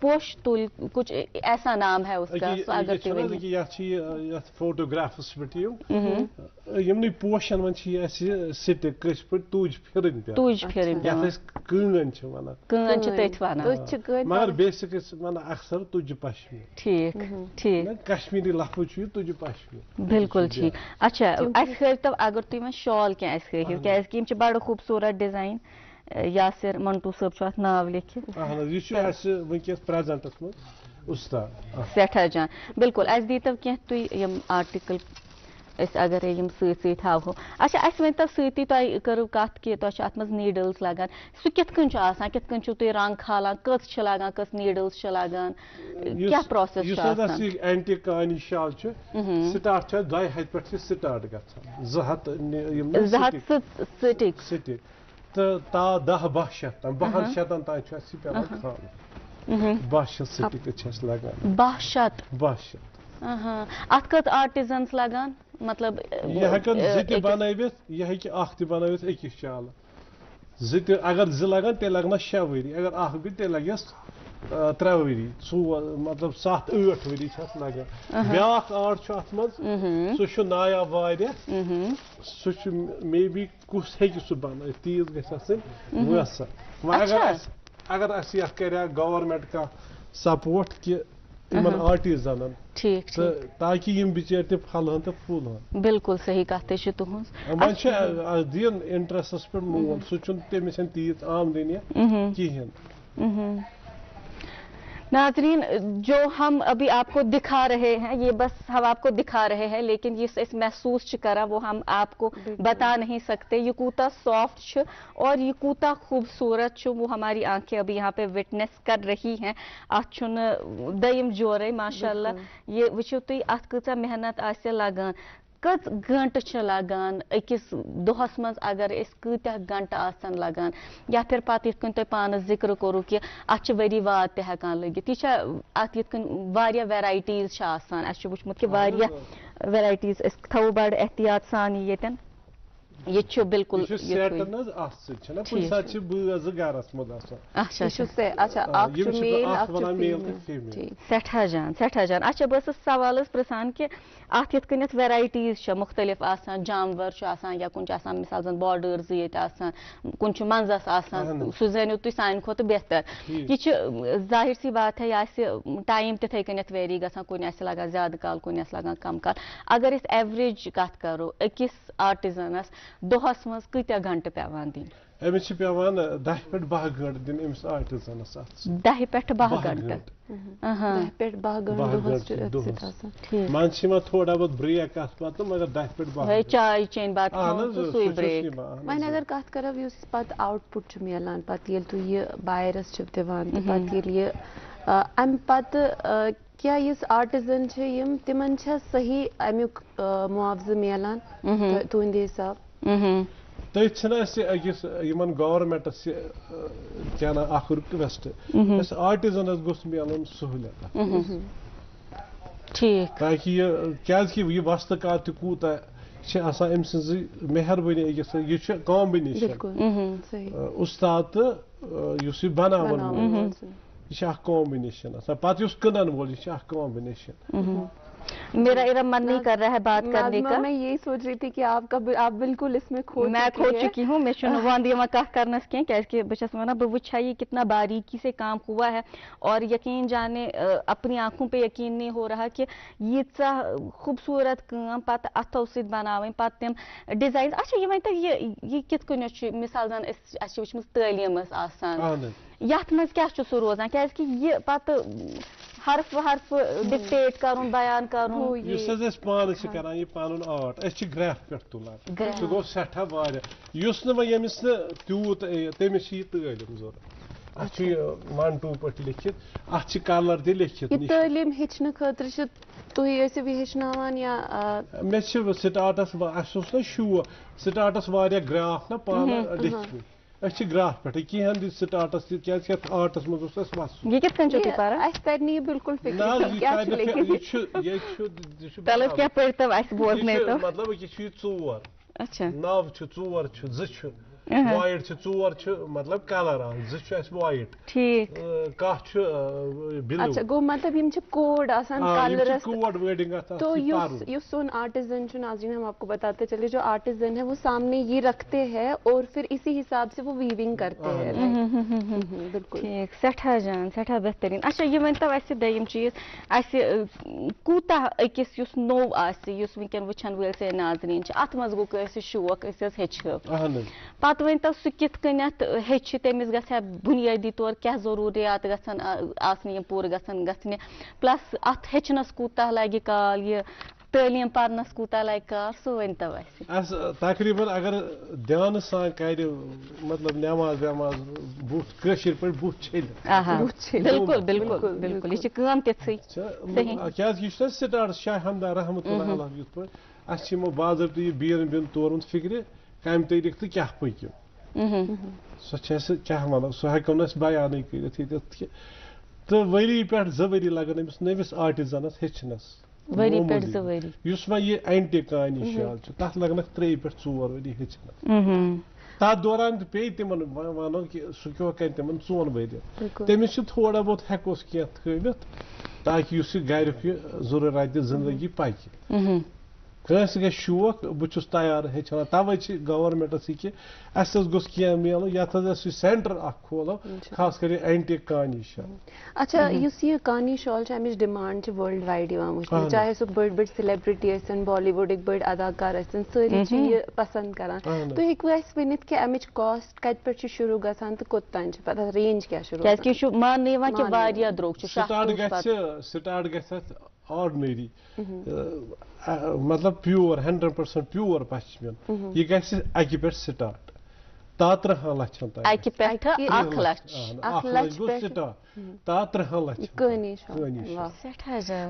پوش تُلۍ کچھ ایسا نام ہے اس کا سُہ اگر تُہۍ ؤنِو یتھ چھِ یتھ فوٹوگرافس پٮ۪ٹھ یِمنٕے پوشن منٛز چھِ یہِ اسہِ سٹِک کٲشِر پٲٹھۍ تُج پھِرٕنۍ یتھ أسۍ کٲنۍ چھِ ونان کٲنۍ چھِ تٔتھۍ ونان مگر بیسِک ٲسۍ ونان اکثر تُجہِ پشمیٖن ٹھیک ٹھیک کشمیٖری لفظ چھُ یہِ تُجہِ پشمیٖن بالکل ٹھیک اچھا اسہِ ہٲیتو اگر تُہۍ وۄنۍ شال کینٛہہ اسہِ ہٲیِو کیازِ کہِ یِم چھِ بڑٕ خوٗبصوٗرت ڈِزاین یاسر منٹو صٲب چھُ اتھ ناو لیکھِتھ اہن حظ یہِ چھُ اسہِ وٕنکٮ۪س پریزنٹس منٛز اُستاد سٮ۪ٹھاہ جان بالکل اسہِ دیٖتو کینٛہہ تُہۍ یِم آرٹِکل أسۍ اگرے یِم سۭتۍ سۭتۍ ہاوہو اچھا اسہِ ؤنۍتو سۭتی تۄہہِ کٔرٕو کتھ کہِ تۄہہِ چھُ اتھ منٛز نیٖڈلز لگان سُہ کِتھ کٔنۍ چھُ آسان کِتھ کٔنۍ چھُو تُہۍ رنٛگ کھالان کٔژ چھِ لگان کٔژ نیٖڈلز چھِ لگان کیاہ پروسیس چھُ آسان یُس اینٹِک کانی شال چھُ سٹارٹ چھُ 2 ہتھ پٮ۪ٹھ چھُ سٹارٹ گژھان 2 ہتھ سٹِک تہٕ تا 10-12 شیٚتھ تام 12 شیٚتن تام چھُ اسہِ یہِ پیوان کھالُن 12 شیٚتھ سٹِکٕس چھِ اسہِ لگان 12 شیٚتھ اتھ کٔژ آرٹِزنس لگان مطلب یہِ ہٮ۪کن 2 تہِ بنٲوِتھ یہِ ہیٚکہِ 1 تہِ بنٲوِتھ أکِس شالہٕ 2 تہِ اگر 2 لگن تیٚلہِ لگنس 6 ؤری اگر 1 گٔے تیٚلہِ لگٮ۪س 3 ؤری 4 مطلب 7-8 ؤری چھِ اتھ لگان بیاکھ آرٹ چھُ اتھ منٛز سُہ چھُ نایاب واریاہ سُہ چھُ مے بی کُس ہیٚکہِ سُہ بنٲوِتھ تیٖژ گژھِ آسٕنۍ وٲنٛسہٕ وۄنۍ اگر اسہِ یتھ کرِ گورمینٹ کانٛہہ سپورٹ کہِ یِمن آرٹِزنن تہٕ تاکہِ یِم بِچٲرۍ تہِ پھلہن تہٕ پھوٗلہن بالکل صحیح کتھ چھِ تُہنٛز وۄنۍ چھُ دِیُن انٹرسٹس پٮ۪ٹھ مول سُہ چھُنہٕ تٔمِس چھنہٕ تیٖژ آمدنی کِہینۍ ناظرین جو ہم ابھی آپ کو دکھا رہے ہیں یہ بس ہم آپ کو دکھا رہے ہیں لیکن یہ اس محسوس چھ کرا وہ ہم آپ کو بتا نہیں سکتے یہ کوتا سافٹ چھ اور یہ کوتا خوبصورت چھ وہ ہماری آنکھیں ابھی یہاں پہ وٹنس کر رہی ہیں ات چھن دیم جورے ماشاءاللہ یہ وچھو تھی ات کۭژاہ محنت آسہِ لگان کٔژ گٲنٛٹہٕ چھِ لگان أکِس دۄہس منٛز اگر أسۍ کۭتیاہ گھنٹہٕ آسن لگان یا پھر پتہٕ یِتھ کٔنۍ تۄہہِ پانس ذِکر کوٚروٕ کہِ اتھ چھِ ؤری واد تہِ ہٮ۪کان لٔگِتھ یہِ چھا اتھ یِتھ کٔنۍ واریاہ ویرایٹیٖز چھِ آسان اَسہِ چھُ وٕچھمُت کہِ واریاہ ویرایٹیٖز أسۍ تھاوو بڑٕ احتیاط سان یہِ ییٚتٮ۪ن یہِ چھُ بِلکُل سٮ۪ٹھاہ جان سٮ۪ٹھاہ جان اچھا بہٕ ٲسٕس سوال ٲس پرژھان کہِ اتھ یِتھ کٔنٮ۪تھ ویرایٹیٖز چھےٚ مُختٔلِف آسان جانور چھُ آسان یا کُنہِ چھُ آسان مِثال زن باڈٲرٕز ییٚتہِ آسان کُنہِ چھُ منٛزس آسان سُہ زٲنِو تُہۍ سانہِ کھۄتہٕ بہتر یہِ چھُ ظٲہِر سی بات ہے یہِ آسہِ ٹایم تِتھٕے کٔنٮ۪تھ ویری گژھان کُنہِ آسہِ لگان زیادٕ کال کُنہِ آسہِ لگان کم کال اگر أسۍ ایوریج کتھ کرو أکِس آرٹِزنس دۄہس منٛز کۭتیاہ گھنٹہٕ پیوان دِنۍ أمِس چھِ پیوان 10 پٮ۪ٹھ 12 گٲنٛٹہٕ دِنۍ أمِس آرٹِزنس 10 پٮ۪ٹھ 12 گھنٹہٕ منٛزٕ چھِ یِوان تھوڑا بہت بریک اتھ پتہٕ مگر 10 پٮ۪ٹھ 12 چاے چیٚنۍ بتہٕ سُے بریک وۄنۍ اگر کتھ کرو یُس پتہٕ آوُٹ پُٹ چھُ میلان پتہٕ ییٚلہِ تُہۍ یہِ بایرس چھِو دِوان تہٕ پتہٕ ییٚلہِ یہِ امہِ پتہٕ کیٛاہ یُس آرٹِزن چھِ یِم تِمن چھا صحیح امیُک معاوضہٕ میلان تُہنٛدِ حساب تٔتھۍ چھِنہٕ اَسہِ أکِس یِمن گورمینٹس کیٛاہ نا اکھ رِکویسٹ اَسہِ آرٹِزنس گوٚژھ میلُن سہوٗلیت تاکہِ یہِ کیازِ کہِ یہِ وستہٕ کار تہِ کوٗتاہ چھِ آسان أمۍ سٕنٛزٕے مہربٲنی أکِس یہِ چھُ کامبِنیشن اُستاد تہٕ یُس یہِ بناوان وول یہِ چھِ اکھ کامبِنیشن آسان پتہٕ یُس کٕنن وول یہِ چھِ اکھ کامبِنیشن میرا ارم من نہیں کر رہا ہے بات کرنے کا میں یہی سوچ رہی تھی کہ آپ بالکل اس میں کھو چکی ہوں میں چھُنہٕ وَنٛدٕ یِوان کتھ کرنس کینٛہہ کیازکہِ بہٕ چھَس ونان بہٕ وٕچھٕ ہا یہ کتنا باریکی سے کام ہوا ہے اور یقین جانے اپنی آنکھوں پہ یقین نہیں ہو رہا کہ ییٖژاہ خوٗبصوٗرت کٲم پتہٕ اتھو سۭتۍ بناوٕنۍ پتہٕ تِم ڈِزاین اچھا یہِ ؤنۍتو یہِ کِتھ کٔنٮ۪تھ چھُ مِثال زن اَسہِ چھِ وٕچھمٕژ تعلیٖم ٲس آسان یتھ منٛز کیٛاہ چھُ سُہ روزان کیازکہِ یہِ پتہٕ حرفہٕ حرفہٕ ڈِکٹیٹ کرُن بیان کرُن یُس حظ أسۍ پانہٕ چھِ کران یہِ پنُن آرٹ أسۍ چھِ گریف پٮ۪ٹھ تُلان سُہ گوٚو سٮ۪ٹھاہ واریاہ یُس نہٕ وۄنۍ ییٚمِس نہٕ تیوٗت تٔمِس چھِ یہِ تعلیٖم ضوٚرتھ اتھ چھُ یہِ 1 2 پٲٹھۍ لیکھِتھ اتھ چھِ کلر تہِ لیکھِتھ یہِ تعلیٖم ہیٚچھنہٕ خٲطرٕ چھِ تُہۍ ٲسِو یہِ ہیٚچھناوان یا مےٚ چھِ سٹاٹس اَسہِ اوس نا شوق سٹاٹس واریاہ گراف نا پانہٕ لیکھمٕتۍ أسۍ چھِ گراف پٮ۪ٹھٕے کینٛہہ دِتھ سٹاٹس تہِ کیازِ کہِ یتھ آرٹس منٛز اوس اَسہِ وَسُن یہِ کِتھ کٔنۍ چھِو تُہۍ پران اَسہِ تَرِ نہٕ یہِ بِلکُل مطلب یہِ چھُ یہِ 4 نو چھُ 4 چھُ 2 چھُ وایِٹ چھِ 4 چھُ مطلب کلر آسان 2 چھُ اَسہِ وایِٹ کاہ چھُ اچھا گوٚو مطلب یِم چھِ کوڈ آسان کلرس کوڈ ویڈنگ تو یُس سون آرٹزن چھُ ناظرین ہم آپ کو بتاتے چلے جو آرٹزن ہے وہ سامنے یہ رکھتے ہیں اور پھر اسی حساب سے وہ ویونگ کرتے ہیں بالکل سٮ۪ٹھاہ جان سٮ۪ٹھاہ بہتریٖن اچھا یہِ ؤنۍتو اَسہِ دوٚیِم چیٖز اَسہِ کوٗتاہ أکِس یُس نوٚو آسہِ یُس وٕنکٮ۪ن وٕچھن وٲلۍ سٲنۍ ناظریٖن چھِ اتھ منٛز گوٚو کٲنٛسہِ شوق أسۍ حظ ہیٚچھو پتہٕ ؤنۍتو سُہ کِتھ کٔنٮ۪تھ ہیٚچھِ تٔمِس گژھِ ہا بُنیٲدی طور کیٛاہ ضروٗریات گژھن آسنہِ یِم پوٗرٕ گژھنہِ پلس اتھ ہیٚچھنس کوٗتاہ لگہِ کال یہِ تعلیٖم پرنس کوٗتاہ لگہِ کال سُہ ؤنۍتو اَسہِ تقریٖباً اگر دھیانہٕ سان کرِ مطلب نٮ۪ماز وٮ۪ماز بُتھ کٲشِر پٲٹھۍ بُتھ چھٔلِتھ بِلکُل بِلکُل بِلکُل یہِ چھِ کٲم تِژھٕے کیازِ کہِ یہِ چھُ نہ سٹاٹ شاہ ہمدان رحمتُ اللہ علیہ یِتھ پٲٹھۍ اَسہِ چھِ یِمو باضٲبطہٕ یہِ بیٖن تورمُت فِکرِ کمہِ طریٖقہٕ تہٕ کیٛاہ پٔکِو سۄ چھِ اَسہِ کیٛاہ وَنو سُہ ہٮ۪کو نہٕ أسۍ بیانٕے کٔرِتھ ییٚتٮ۪تھ کہِ تہٕ ؤری پٮ۪ٹھ 2 ؤری لگن أمِس نٔوِس آرٹِزنس ہیٚچھنس یُس وۄنۍ یہِ اینٹی کانی شال چھُ تتھ لگنکھ 3 پٮ۪ٹھ 4 ؤری ہیٚچھنس تتھ دوران تہِ پیٚیہِ تِمن وَنو کہِ سُہ کیٛاہ کرِ تِمن 4 ؤرۍ تٔمِس چھُ تھوڑا بہت ہٮ۪کوس کینٛہہ تھٲوِتھ تاکہِ یُس یہِ گریُک یہِ ضروٗرت زندگی پکہِ کٲنٛسہِ گژھِ شوق بہٕ چھُس تیار ہیٚچھان تَوے چھِ گورمینٹس یہِ کہِ اَسہِ حظ گوٚژھ کینٛہہ میلُن یتھ حظ أسۍ یہِ سینٹر اکھ کھولو خاص کر یہِ اینٹی کانی شال اچھا یُس یہِ کانی شال چھِ امِچ ڈِمانڈ چھِ وٲرلڈ وایڈ یِوان وٕچھنہٕ چاہے سُہ بٔڑۍ بٔڑۍ سیلبرٹی ٲسِن بالی وُڈٕکۍ بٔڑۍ اداکار ٲسِن سٲری چھِ یہِ پسنٛد کران تُہۍ ہیٚکوٕ اَسہِ ؤنِتھ کہِ امِچ کاسٹ کتہِ پٮ۪ٹھ چھِ شروٗع گژھان تہٕ کوٚت تام چھِ پتہٕ رینج کیٛاہ چھُ کیازکہِ یہِ چھُ ماننہٕ یِوان کہِ واریاہ درٛوگ چھُ سٹاٹ گژھِ اتھ آرڈنری مطلب پیور 100% پیور پشمیٖن یہِ گژھِ اکہِ پٮ۪ٹھ سٹاٹ 13 لچھن تام اکہِ پٮ۪ٹھٕ 1 لچھ 1 لچھ گوٚو سٹارٹ 13 لچھ کٲنی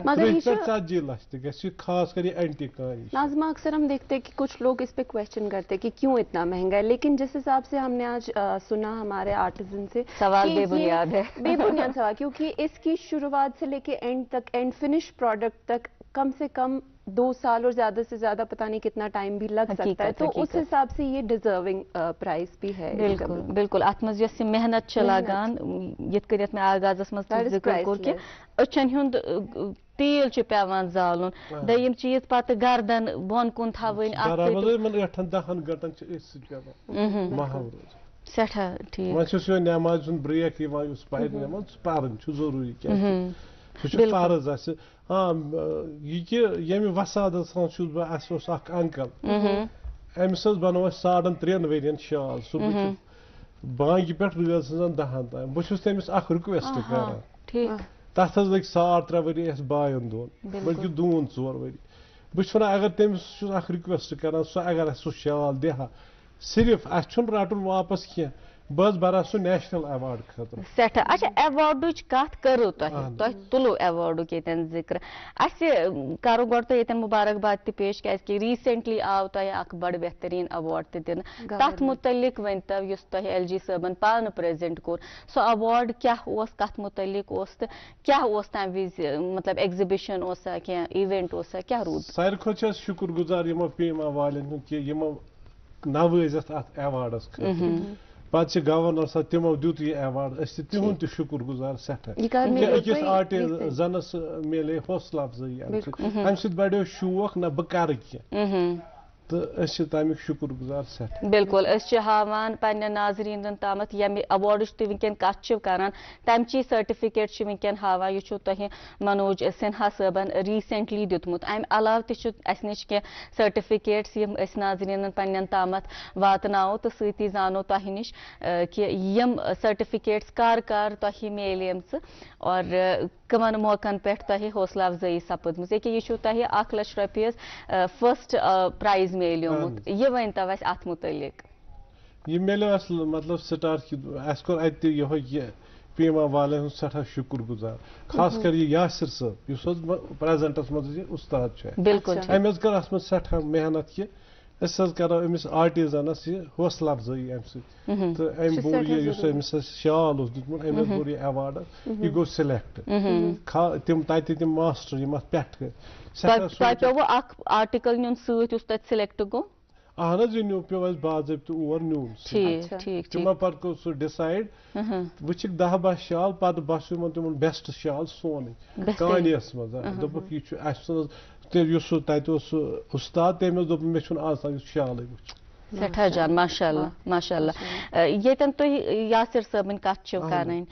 مگر 40 لچھ تہِ گژھِ یہِ خاص کر یہ اینٹی کانی. ناظمہ اکثر ہم دیکھتے ہیں کہ کچھ لوگ اس پہ کوشچن کرتے ہیں کہ کیوں اتنا مہنگا ہے, لیکن جس حساب سے ہم نے آج سنا ہمارے آرٹیزن سے, سوال بے بنیاد ہے, بے بنیاد سوال, کیونکہ اس کی شروعات سے لے کے اینڈ تک, اینڈ فنش پروڈکٹ تک کم سے کم 2 سال اور زیادہ سے زیادہ پتہ نہیں کتنا ٹائم بھی لگ سکتا ہے, تو اس حساب سے یہ ڈیزرونگ پرائز بھی ہے. بالکل بالکل ات مز یس محنت لگان یت کٔرِتھ مےٚ آغازس مز ذکر کوٚر کہ أچھن ہُنٛد تیل چھُ پیوان زالُن, دوٚیِم چیٖز پتہٕ گردن بۄن کُن تھاوٕنۍ, 8-10 گنٹن چھِ أسۍ سۭتۍ پیوان محل روزُن. سٮ۪ٹھاہ ٹھیٖک. وۄنۍ چھُس یہِ نٮ۪مازِ ہُنٛد بریک یِوان یُس پرِ نٮ۪ماز سُہ پرُن چھُ ضروٗری, سُہ چھُ فرض اسہِ. ہاں یہ کہ ییٚمہِ وسادت سان چھُس بہٕ, اسہِ اوس اکھ انکل, أمِس حظ بنوو اسہِ 3.5 ؤرین شال صبح بانگہِ پٮ۪ٹھ رٲژ ہٕنٛزن 10 تام. بہٕ چھُس تٔمِس اکھ رِکویسٹ کران, تتھ حظ لٔگۍ 2.5 ؤری اسہِ باین دۄن, بلکہِ 2-4 ؤری. بہٕ چھُس ونان اگر تٔمِس چھُس اکھ رِکویسٹ کران, سُہ اگر اسہِ سُہ شال دِہا, صرف اسہِ چھُنہٕ رٹُن واپس کینٛہہ, بہٕ حظ برا سُہ نیشنل ایوارڈ خٲطرٕ. سٮ۪ٹھاہ. اچھا ایوارڈٕچ کتھ کٔرٕو تۄہہِ تُلو ایوارڈُک ییٚتٮ۪ن ذِکر, اَسہِ کرو گۄڈٕ تۄہہِ ییٚتٮ۪ن مُبارکباد تہِ پیش, کیازِ ریٖسنٹلی آو تۄہہِ اکھ بڑٕ بہتریٖن ایوارڈ تہِ دِنہٕ, تتھ مُتعلق ؤنۍتو یُس تۄہہِ LG صٲبن پانہٕ پریزنٹ کوٚر, سُہ ایوارڈ کیاہ اوس, کتھ مُتعلق اوس تہٕ کیاہ اوس تمہِ وِزِ, مطلب ایگزِبِشن اوسا کینٛہہ ایوینٹ اوسا, کیاہ روٗد؟ ساروی کھۄتہٕ چھِ أسۍ شُکُر گُزار یِمو پیٖما والٮ۪ن ہُنٛد کہِ یِمو نوٲزِتھ اتھ ایوارڈس خٲطرٕ. پتہٕ چھِ گورنر صٲب تِمو دیُت یہِ ایوارڈ, أسۍ چھِ تِہُنٛد تہِ شُکُر گُزار سٮ۪ٹھاہ. أکِس آرٹِزنس میلے حوصلہٕ افضٲیی امہِ سۭتۍ, امہِ سۭتۍ بڑیو شوق نہ بہٕ کرٕ کینٛہہ, تہٕ أسۍ چھِ تمیُک شُکُر گُزار سٮ۪ٹھاہ. بالکل أسۍ چھِ ہاوان پننٮ۪ن ناظریٖنن تامتھ ییٚمہِ ایوارڈٕچ تُہۍ وٕنکٮ۪ن کتھ چھِو کران, تمچی سرٹِفکیٹ چھِ وٕنکٮ۪ن ہاوان, یہِ چھُ تۄہہِ منوج سنہا صٲبن ریٖسنٹلی دیُتمُت. امہِ علاوٕ تہِ چھُ اسہِ نِش کینٛہہ سرٹِفکیٹس یِم أسۍ ناظریٖنن پننٮ۪ن تامتھ واتناوو, تہٕ سۭتی زانو تۄہہِ نِش کہِ یِم سرٹِفکیٹس کر کر تۄہہِ میلیمژٕ اور کٕمن موقعن پٮ۪ٹھ تۄہہِ حوصلہٕ افضٲیی سپٕدمٕژ. ییٚکیٛاہ یہِ چھُو تۄہہِ 1 لچھ رۄپیہِ فٔسٹ پرایز میلیومُت, یہِ ؤنۍتو اسہِ اتھ مُتعلق. یہِ میلیو اسہِ مطلب سٹار اسہِ کوٚر اتہِ تہِ یِہوے یہِ پیٖما والٮ۪ن ہُنٛد سٮ۪ٹھاہ شُکُر گُزار, خاص کر یہِ یاسر صٲب یُس حظ پریزنٹس منٛز یہِ اُستاد چھُ, أمۍ حظ کٔر اتھ منٛز سٮ۪ٹھاہ محنت کہِ أسۍ حظ کرو أمِس آرٹِزنس یہِ حوصلہٕ افضٲیی امہِ سۭتۍ, تہٕ أمۍ بوٚر یہِ یُس أمِس اَسہِ شال اوس دیُتمُت, أمۍ حظ بوٚر یہِ ایوارڈ, یہِ گوٚو سِلیکٹ. تِم تتہِ تِم ماسٹر یِم اتھ پٮ۪ٹھ گٔے, تۄہہِ پیوٚوٕ اکھ آرٹِکل نیُن سۭتۍ یُس تتہِ سِلیکٹ گوٚو؟ اہن حظ, یہِ پیوٚو اَسہِ باضٲبطہٕ اور نیُن. تِمو پتہٕ کوٚر سُہ ڈِسایڈ, وٕچھِکھ 10-12 شال, پتہٕ باسیو یِمن تِمن بیسٹ شال سونُے کانیس منٛز. دوٚپُکھ یہِ چھُ اسہِ یُس سُہ تتہِ اوس سُہ اُستاد, تٔمۍ اوس دوٚپمُت مےٚ چھُنہٕ آز تام یُتھ شالٕے وٕچھمُت. سٮ۪ٹھاہ جان, ماشاء اللہ ماشاء اللہ. ییٚتٮ۪ن تُہۍ یاسر صٲبٕنۍ کتھ چھِو کرٕنۍ,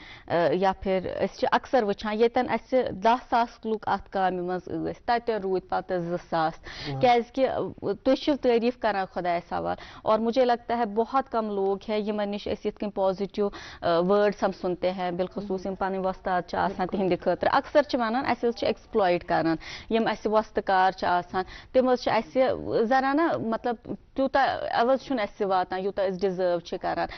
یا پھر أسۍ چھِ اکثر وٕچھان ییٚتٮ۪ن اسہِ 10,000 لُکھ اتھ کامہِ منٛز ٲسۍ, تتٮ۪ن روٗدۍ پتہٕ 2,000, کیازِ کہِ تُہۍ چھِو تعریٖف کران خۄدایس حوال, اور مجھے لگتا ہے بہت کم لوگ ہیں یِمن نِش أسۍ یِتھ کٔنۍ پازِٹِو وٲڈس ہم سُنتے ہیں, بالخصوٗص یِم پنٕنۍ وۄستاد چھِ آسان تِہنٛدِ خٲطرٕ. اکثر چھِ ونان اسہِ حظ چھِ ایکسپلایٹ کران, یِم اسہِ وۄستہٕ کار چھِ آسان تِم حظ چھِ اسہِ زرا نہ مطلب تیوٗتاہ عوض چھُنہٕ اَسہِ واتان یوٗتاہ أسۍ ڈِزٲرو چھِ کران.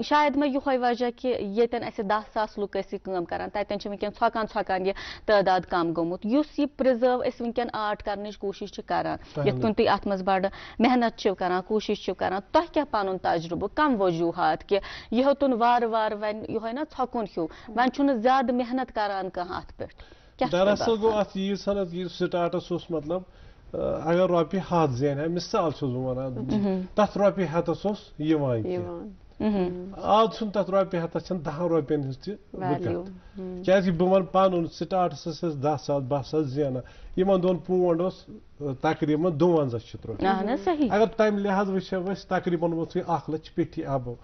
شاید مےٚ یِہوے وجہ کہِ ییٚتٮ۪ن اَسہِ 10,000 لُکھ ٲسۍ یہِ کٲم کران, تَتٮ۪ن چھِ وٕنکٮ۪ن ژھۄکان یہِ تعداد کم گوٚمُت. یُس یہِ پرٛزٲرو أسۍ وٕنکٮ۪ن آرٹ کرنٕچ کوٗشش چھِ کران, یِتھ کٔنۍ تُہۍ اتھ منٛز بڑٕ محنت چھِو کران, کوٗشش چھِو کران, تۄہہِ کیٛاہ پنُن تجرُبہٕ, کم وجوٗہات کہِ یہِ ہیوٚتُن وارٕ وارٕ وۄنۍ یِہوے نا ژھۄکُن ہیوٗ, وۄنۍ چھُنہٕ زیادٕ محنت کران کانٛہہ اتھ پٮ۪ٹھ؟ دراصل گوٚو اتھ ییٖژ ہن یہِ سٹارٹس اوس مطلب اگر رۄپیہِ 100 زینہا, مِثال چھُس بہٕ ونان, تتھ رۄپیہِ 100 اوس یِوان کینٛہہ. آز چھُنہٕ تتھ رۄپیہِ 100 چھنہٕ 10 رۄپین ہٕنٛز تہِ وٕکت, کیازِ بہٕ ونہٕ پنُن سٹارٹس ٲسۍ 10,000-12,000 زینان, یِمن دۄن پونڈ اوس تقریٖبن 52 رۄپیہِ. اگر تمہِ لحاظ وٕچھو أسۍ تقریٖبن ووت یہِ 1 لچھ پیٚٹھی ابو.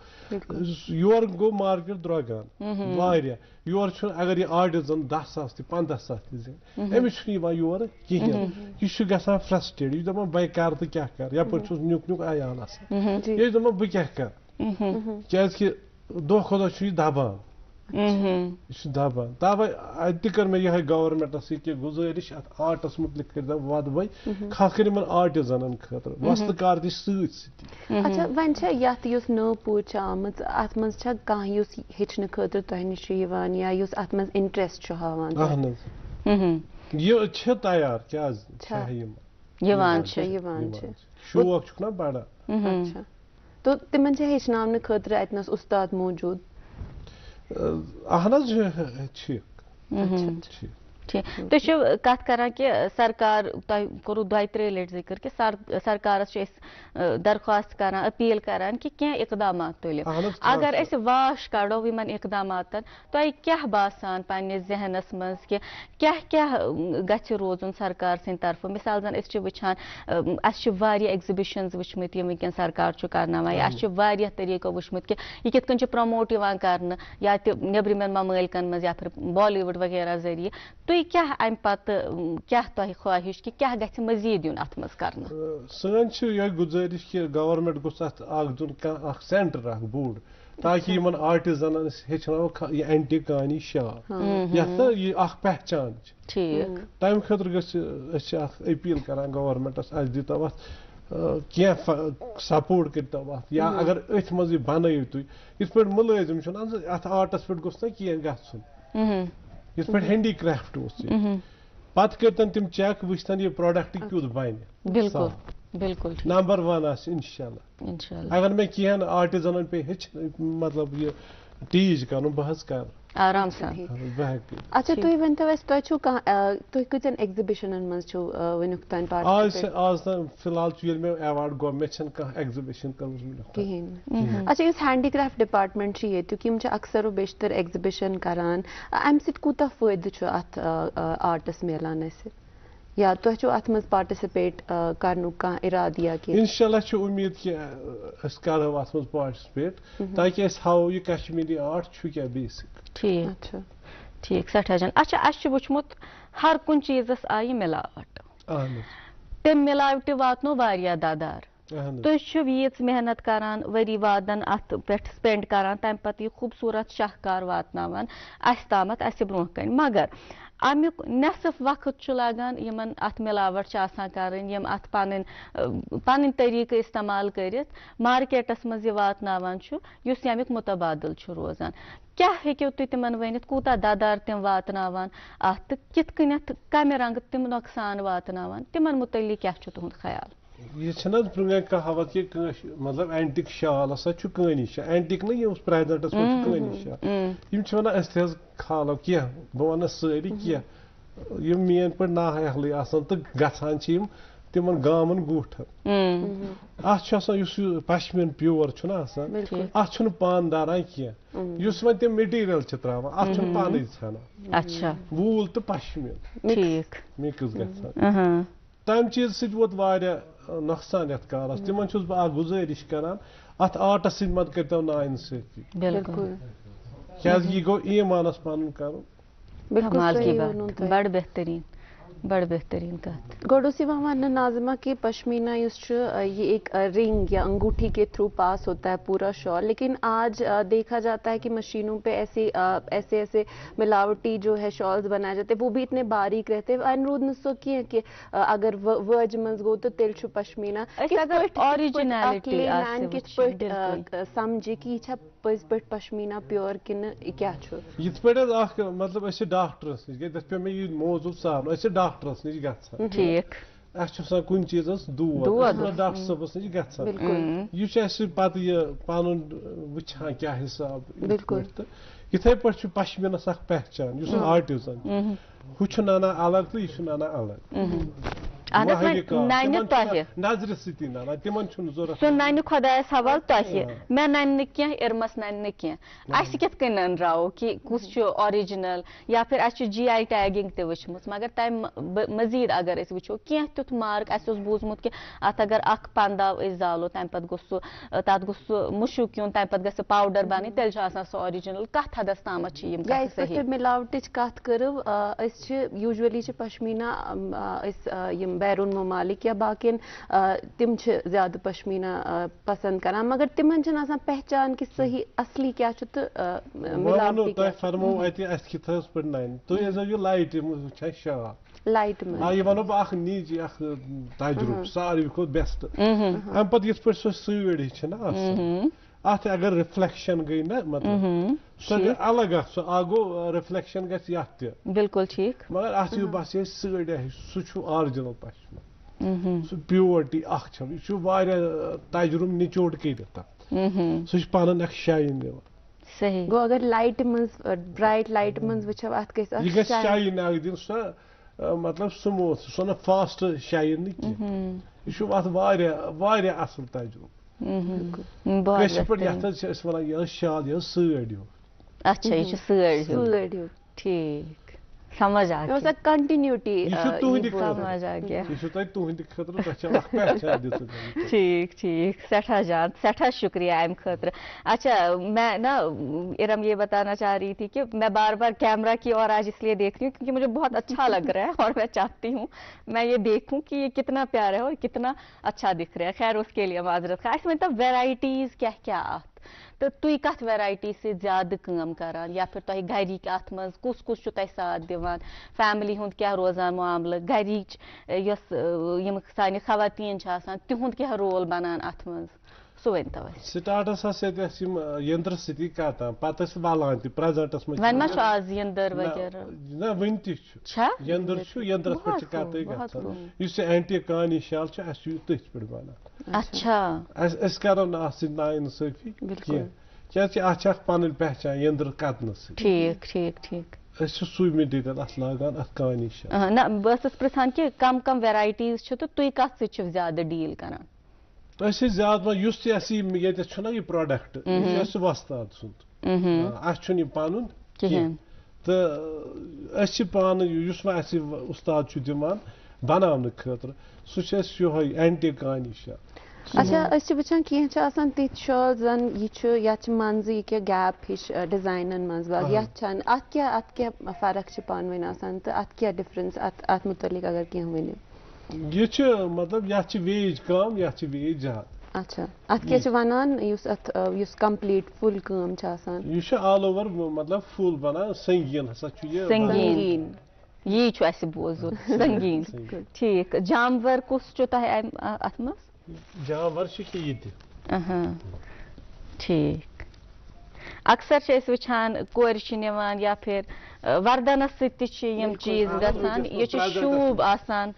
یورٕ گوٚو مارکیٹ درٛوگان واریاہ, یورٕ چھُنہٕ اگر یہِ آرٹِزن 10,000 تہِ 15,000 تہِ زینہِ, أمِس چھُنہٕ یِوان یورٕ کِہینۍ, یہِ چھُ گژھان فرسٹریٹ, یہِ چھُ دپان بے کرٕ تہٕ کیٛاہ کرٕ, یپٲرۍ چھُس نیُک عیال آسان, یہِ چھُ دپان بہٕ کیٛاہ کرٕ, کیازِ کہِ دۄہ کھۄتہٕ دۄہ چھُ یہِ دبان, یہ دبان توے اتہ کر مے یہ گورمنٹس یہ گزارش ات آرٹس متعلق کر ود بے خاص کر ان آرٹزنن خاطر وستکار تہ ست ست اچھا ون چھ یت یس نو پوچ چھ آمت ات من چھ کانٛہہ یس ہیچھنہ خاطر تۄہہِ نِش چھُ یِوان یا یس ات من انٹرسٹ چھُ ہاوان اہن یہ چھ تیار کیا یِوان چھِ شوق چھُ نا بڑا اچھا تو تمن چھ ہیچھناونہ خاطر اتنس استاد موجود اہن چھ تھی کت کران کہ سرکار تہ کورو دۄیہِ ترٛیٚیہِ لٹہِ ذکر کہ سرکارس درخواست کران اپیل کران کہ کینٛہہ اقدامات تُلِو اگر أسۍ واش کڑو یمن اقداماتن تۄہہِ کیاہ باسان پننِس ذہنس منٛز کہ کیاہ گژھِ روزُن سرکار سٕنٛدِ طرفہٕ مثال زن أسۍ چھِ وٕچھان اسہِ چھِ واریاہ ایگزبشنز وٕچھمٕتۍ یِم وٕنکیٚن سرکار چھُ کرناوان یا اسہِ چھِ واریاہ طریقو وٕچھمُت کہ یہ کِتھ کٔنۍ چھُ پرموٹ یِوان کرنہٕ یا تہِ نیٚبرِمٮ۪ن ممٲلکن منٛز یا پھر بالی وُڈ وغیرہ ذٔریعہٕ تُہۍ کیاہ امہِ پتہٕ کیاہ تۄہہِ خواہش کہ کیاہ گژھِ مزید یُن اتھ منٛز کرنہٕ سٲنۍ چھِ یہِ گُزٲرِش کہ گورمنٹ گوٚژھ اتھ اکھ دیُن کانٛہہ اکھ سینٹر اکھ بوٚڑ تاکہ یمن آرٹزنن ہیٚچھناوو یہ اینٹی کانی شاپ یتھ یہ اکھ پہچان ٹھیک تمہِ خٲطرٕ گژھِ أسۍ چھِ اکھ اپیل کران گورمنٹس اسہِ دِتو اتھ کینٛہہ سپورٹ کٔرتو اتھ یا اگر أتھۍ منٛز یہِ بنٲیِو تُہۍ یِتھ پٲٹھۍ مُلٲزم چھُنہ اتھ آرٹس پٮ۪ٹھ گوٚژھ نہ کینٛہہ گژھُن یِتھ پٲٹھۍ ہینڈی کرافٹ اوس یہِ پتہٕ کٔرتن تِم چیک وٕچھتن یہِ پروڈکٹ کیُتھ بنہِ بالکل بالکل نمبر ون آسہِ انشاءاللہ اگر مےٚ کینٛہہ آرٹزنن پے مطلب یہ ٹیٖچ کرُن بہٕ حظ کرٕ آرام سان بہٕ ہٮ۪کہٕ اچھا تُہۍ ؤنتو اَسہِ تۄہہِ چھُو کانٛہہ تُہۍ کۭتٮ۪ن ایگزبشنن منٛز چھُو وٕنیُک تام آز تام فِلحال چھُ ییٚلہِ مےٚ ایواڈ گوٚو مےٚ چھَنہٕ کانٛہہ ایگزبشن کٔرمٕژ وٕنیُک کِہیٖنۍ اچھا یُس ہینڈی کرافٹ ڈپارٹمنٹ چھُ ییٚتیُک یِم چھِ اکثر و بیشتر ایگزبشن کران امہِ سۭتۍ کوٗتاہ فٲیدٕ چھُ اتھ آرٹس میلان اسہِ یا تۄہہِ چھُو اتھ منٛز پارٹِسِپیٹ کرنُک کانٛہہ ارادٕ یا کینٛہہ انشاءاللہ چھُ اُمید کہِ أسۍ کرو اتھ منٛز پارٹِسِپیٹ تاکہِ أسۍ ہاوو یہِ کشمیٖری آرٹ چھُ کیٛاہ بیسِک ٹھیک ٹھیک سٮ۪ٹھاہ جان اچھا اسہِ چھُ وٕچھمُت ہر کُنہِ چیٖزس آیہِ مِلاوٹ تمہِ مِلاوٹہِ واتنو واریاہ ددار تُہۍ چھِو ییٖژ محنت کران ؤری وادن اتھ پٮ۪ٹھ سپینڈ کران تمہِ پتہٕ یہِ خوٗبصوٗرت شاہکار واتناوان اسہِ تامتھ اسہِ برونٛہہ کنہِ مگر امیُک نٮ۪صف وقت چھُ لگان یِمن اتھ مِلاوٹ چھِ آسان کرٕنۍ یِم اتھ پنٕنۍ طٔریٖقہٕ استعمال کٔرِتھ مارکیٹس منٛز یہِ واتناوان چھُ یُس ییٚمیُک مُتبادل چھُ روزان کیاہ ہیٚکِو تُہۍ تِمن ؤنِتھ کوٗتاہ ددار تِم واتناوان اتھ تہٕ کِتھ کٔنٮ۪تھ کمہِ رنگہٕ تِم نۄقصان واتناوان تِمن مُتعلق کیاہ چھُ تُہُنٛد خیال یہ چھنہ پرٛٲنۍ کہاوت کہ مطلب اینٹک شال ہسا چھُ کٲنی شال اینٹک نہٕ یُس پریزنٹس منٛز چھُ کٲنی شال یِم چھِ ونان أسۍ تہِ حظ کھالو کینٛہہ بہٕ ونہٕ سٲری کینٛہہ یِم میٲنۍ پٲٹھۍ نااہلٕے آسان تہٕ گژھان چھِ یِم تِمن گامن گوٗٹھن اتھ چھُ آسان یُس یہِ پشمیٖن پیور چھُنہ آسان اتھ چھُنہٕ پان داران کینٛہہ یُس وۄنۍ تِم میٹیٖریل چھِ تراوان اتھ چھُنہٕ پانے ژھٮ۪نان ووٗل تہٕ پشمیٖن مِکٕس گژھان تمہِ چیٖزٕ سۭتۍ ووت واریاہ نۄقصان یتھ کارس تِمن چھُس بہٕ اکھ گُزٲرِش کران اتھ آرٹس سۭتۍ مت کٔرتو نا اِنصٲفی کیٛازِ یہِ گوٚو ایٖمانس پنُن کرُن بڑٕ بہترین کتھ گۄڈٕ اوس یِوان وننہٕ ناظمہ کہ پشمینہ یُس چھُ یہ ایک رنگ یا انگوٹھی کے تھرو پاس ہوتا ہے پورا شال لیکن آج دیکھا جاتا ہے کہ مشینوں پہ ایسے ملاوٹی جو ہے شالز بنائے جاتے ہیں وہ بھی اتنے باریک رہتے ہیں انرود نسو کی کہ اگر وج منز گو تو تیل چھُ پشمینہ سمجھِ کہ یہ چھا پٔزۍ پٲٹھۍ پشمینہ پیور کِنہٕ کیاہ چھُ یِتھ پٲٹھۍ حظ اکھ مطلب أسۍ چھِ ڈاکٹرس نِش تتھ پیٚو مےٚ یہِ موضوٗع ژارُن أسۍ چھِ ڈاکٹرس نِش گژھان ٹھیک اسہِ چھُ آسان کُنہِ چیٖزس دود ڈاکٹر صٲبس نِش گژھان یہِ چھُ اسہِ پتہٕ یہِ پنُن وٕچھان کیٛاہ حساب تہٕ یِتھے پٲٹھۍ چھُ پشمیٖنس اکھ پہچان یُس آرٹِزن ہُہ چھُ ننان الگ تہٕ یہِ چھُ ننان الگ نظرِ سۭتی ننان تِمن چھُنہٕ ضروٗرت سُہ ننہِ خۄدایس حوالہٕ تۄہہِ مےٚ ننہِ نہٕ کینٛہہ اِرمس ننہِ نہٕ کینٛہہ اسہِ کِتھ کٔنۍ ننراوو کہِ کُس چھُ آرِجنل یا پھر اسہِ چھُ جی آی ٹیگِنگ تہِ وٕچھمٕژ مگر تمہِ مزید اگر أسۍ وٕچھو کینٛہہ تیُتھ مارک اسہِ اوس بوٗزمُت کہِ اتھ اگر اکھ پنداو أسۍ زالو تمہِ پتہٕ گوٚژھ سُہ تتھ گوٚژھ سُہ مُشُک یُن تمہِ پتہٕ گژھِ سُہ پاوڈر بنٕنۍ تیٚلہِ چھُ آسان سُہ آرِجنل کتھ حدس تامتھ چھِ یِم مِلاوٹٕچ کتھ کٔرٕو أسۍ چھِ یوٗجؤلی چھِ پشمیٖنہ أسۍ یِم بیرون ممالک یا باقین تم زیادہ پشمینہ پسند کران مگر تمن چھن آسان پہچان کہ صحیح اصلی کیا چھ تو ملاوٹی کیا فرمو اتی اس کی تھس پر نائن تو یہ لائٹ وچھان شال لائٹ من یہ ونو بہ اخ نیجی اخ تجربہ ساروی کھوت بیسٹ ام پتہ یت پٲٹھۍ سۄ سٲڑۍ چھِ نا آسان اتھ اگر رِفلیکشن گئی نا مطلب سۄ گٔے الگ اکھ سۄ اکھ گوٚو رِفلیکشن گژھِ یتھ تہِ بالکل ٹھیک مگر اتھ یہِ باسے سٲڑۍ سُہ چھُ آرجنل پشمیٖن سُہ پیورٹی اکھ چھم یہِ چھُ واریاہ تجربہٕ نچوڑ کٔرِتھ تتھ سُہ چھُ پنُن اکھ شاین دِوان صحیح گو اگر لائٹ منز برائٹ لائٹ منز وچھو اتھ گژھِ یہِ گژھِ شاین اکھ دِنۍ سۄ مطلب سموتھ سۄ نہٕ فاسٹ شاین نہٕ کینٛہہ یہِ چھُ اتھ واریاہ اصل تجربہٕ کٲشِر پٲٹھۍ یتھ حظ چھِ أسۍ ونان یہِ ٲس شال یہِ ٲس سٲڑۍ ہیوٗ اچھا یہ سٲڑۍ ہیوٗ ٹھیک سمجھ آ گیا کنٹینیوٹی سمجھ آ گیا یہ چھُ تۄہہِ تُہنٛدِ خٲطرٕ تۄہہِ چھو اکھ پہچان دِژمٕژ ٹھیک ٹھیک سٹھا جان سٹھا شکریہ ام خاطر اچھا میں نا ارم یہ بتانا چاہ رہی تھی کہ میں بار بار کیمرہ کی اور آج اس لیے دیکھ رہی ہوں کیونکہ مجھے بہت اچھا لگ رہا ہے اور میں چاہتی ہوں میں یہ دیکھوں کہ یہ کتنا پیارا ہے اور کتنا اچھا دکھ رہا ہے خیر اس کے لیے معذرت خواہ اس میں تو ویرائٹیز کیا کیا تو تُہۍ کتھ ویرائٹی سے زیادٕ کٲم کران یا پھر تۄہہِ گرِکۍ اتھ منٛز کُس کُس چھُ تۄہہِ ساتھ دِوان فیملی ہُنٛد کیٛاہ روزان معاملہٕ گرِچ یۄس یِم سانہِ خواتیٖن چھِ آسان تِہُنٛد کیٛاہ رول بنان اتھ منٛز سُہ ؤنۍتو اَسہِ سٹارٹس ٲسۍ اَسہِ یِم ینٛدرٕ سۭتی کتان پتہٕ ٲسۍ والان تہِ پریزنٹس منٛز وۄنۍ ما چھُ آز ینٛدٕر وغیرہ نہ وُنہِ تہِ چھُ ینٛدٕر چھُ ینٛدرس پٮ۪ٹھ چھِ کتٕے گژھان یُس یہِ اینٹی کانی شال چھُ اسہِ چھُ یہِ تٔتھۍ پٮ۪ٹھ بنان اچھا أسۍ کرو نہٕ اتھ سۭتۍ نااِنصٲفی کینٛہہ کیازکہِ اتھ چھِ اکھ پنٕنۍ پہچان ینٛدٕر کتنہٕ سۭتۍ ٹھیک ٹھیک ٹھیک أسۍ چھِ سُے میٹیٖریل اتھ لاگان اتھ کانی شال نہ بہٕ ٲسٕس پرژھان کہِ کم کم ویرایٹیٖز چھِ تہٕ تُہۍ کتھ سۭتۍ چھِو زیادٕ ڈیٖل کران أسۍ چھِ زیادٕ پہن یُس تہِ اَسہِ ییٚتٮ۪تھ چھُنہ یہِ پروڈکٹ یہِ چھُ اَسہِ وۄستاد سُنٛد اَسہِ چھُنہٕ یہِ پنُن کینٛہہ تہٕ أسۍ چھِ پانہٕ یُس وۄنۍ اَسہِ اُستاد چھُ دِوان بناونہٕ خٲطرٕ سُہ چھُ اَسہِ یِہوے اینٹی کانی شال اچھا أسۍ چھِ وٕچھان کینٛہہ چھِ آسان تِتھۍ شال زن یہِ چھُ یتھ چھِ منٛزٕ یہِ کیٛاہ گیپ ہِش ڈِزاینن منٛز باگ یتھ چھنہٕ اتھ کیٛاہ فرق چھِ پانہٕ ؤنۍ آسان تہٕ اتھ کیٛاہ ڈِفرنس اتھ متعلق اگر کینٛہہ ؤنِو یہِ چھُ مطلب یتھ چھِ ویج کم یتھ چھِ ویج زیادٕ اچھا اتھ کیٛاہ چھِ ونان یُس کمپلیٖٹ فُل کٲم چھِ آسان یہِ چھُ آل اوور مطلب فُل بنان سنگیٖن ہسا چھُ یہِ سنگیٖن یی چھُ اسہِ بوزُن سنگیٖن ٹھیک جامور کُس چھُ تۄہہِ اتھ منٛز جانور چھِ کہِ یہِ تہِ ٹھیک اکثر چھِ أسۍ وٕچھان کورِ چھِ نِوان یا پھر وردنس سۭتۍ تہِ چھِ یِم چیٖز گژھان یہِ چھُ شوٗب آسان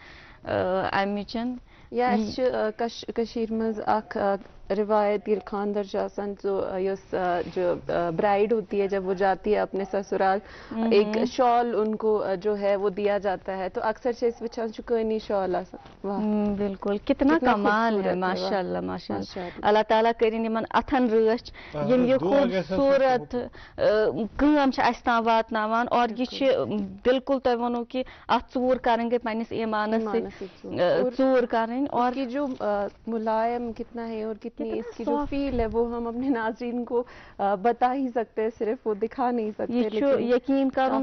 امِچن یا اَسہِ چھُ کٔشیٖرِ منٛز اکھ روایت ییٚلہِ خاندر چھُ آسان یۄس جو برائڈ ہوتی ہے جب وہ جاتی ہے اپنے سسرال ایک شال ان کو جو ہے وہ دیا جاتا ہے تو اکثر سے اس وچھان چکانی شال آسان بالکل کتنا کمال ہے ماشاء اللہ ماشاء اللہ اللہ تعالیٰ کرن یمن اتھن رٲچھ یم یہ خوبصورت کٲم چھِ اسہِ تام واتناوان اور یہ چھِ بالکل تۄہہِ ووٚنوٕ کہِ اتھ ژوٗر کرٕنۍ گٔے پننِس ایمانس سۭتۍ ژوٗر کرٕنۍ اور یہ جو ملائم کتنا ہے اور اس کی جو فیل ہے وہ ہم اپنے ناظرین کو بتا ہی سکتے ہیں صرف وہ دکھا نہیں سکتے یہ یقین کروں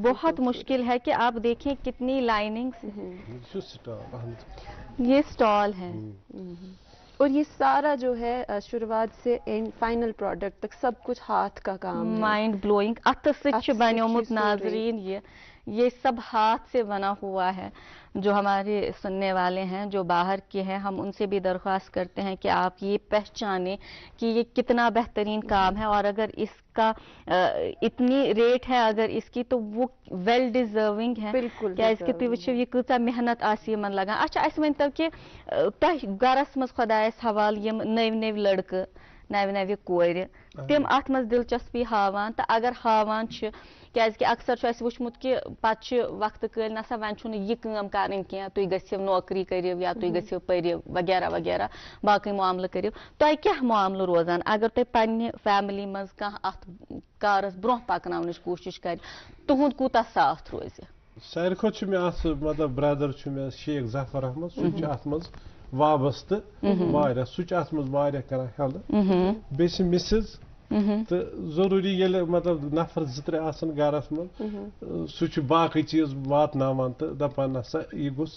بہت مشکل ہے کہ آپ دیکھیں کتنی لائننگ یہ سٹال ہے اور یہ سارا جو ہے شروعات سے فائنل پروڈکٹ تک سب کچھ ہاتھ کا کام مائنڈ بلوئنگ اتھ سۭتۍ چھُ بنیومُت ناظرین یہ سب ہاتھ سے بنا ہوا ہے جو ہمارے سننے والے ہیں جو باہر کے ہیں ہم ان سے بھی درخواست کرتے ہیں کہ آپ یہ پہچانیں کہ یہ کتنا بہترین کام ہے اور اگر اس کا اتنی ریٹ ہے اگر اس کی تو وہ ویل ڈیزرونگ ہے بالکل کیازکہِ تُہۍ وٕچھِو یہِ کۭژاہ محنت آسہِ یِمن لگان اچھا اَسہِ ؤنۍتو کہِ تۄہہِ گرس منٛز خۄدایس حوالہٕ یِم نٔوۍ نٔوۍ لڑکہٕ نوِ نوِ کورِ تِم اتھ منٛز دلچسپی ہاوان تہٕ اگر ہاوان چھِ کیازکہِ اکثر چھُ اسہِ وٕچھمُت کہِ پتہٕ چھِ وقتہٕ کٲلۍ نسا وۄنۍ چھُنہٕ یہِ کٲم کرٕنۍ کینٛہہ تُہۍ گٔژھِو نوکری کٔرِو یا تُہۍ گٔژھِو پٔرِو وغیرہ وغیرہ باقٕے معاملہٕ کٔرِو تۄہہِ کیٛاہ معاملہٕ روزان اگر تُہۍ پننہِ فیملی منٛز کانٛہہ اتھ کارس برونٛہہ پکناونٕچ کوٗشش کرِ تُہُنٛد کوٗتاہ ساتھ روزِ ساروی کھۄتہٕ چھُ مےٚ اتھ مطلب برادر چھُ مےٚ شیخ ظفر احمد سُہ چھُ اتھ منٛز وابستہٕ واریاہ سُہ چھُ اتھ منٛز واریاہ کران ہیلپ بیٚیہِ چھِ مسز تہٕ ضروٗری ییٚلہِ مطلب نفر زٕ ترٛےٚ آسان گرس منٛز سُہ چھُ باقٕے چیٖز واتناوان تہٕ دپان نسا یہِ گوٚژھ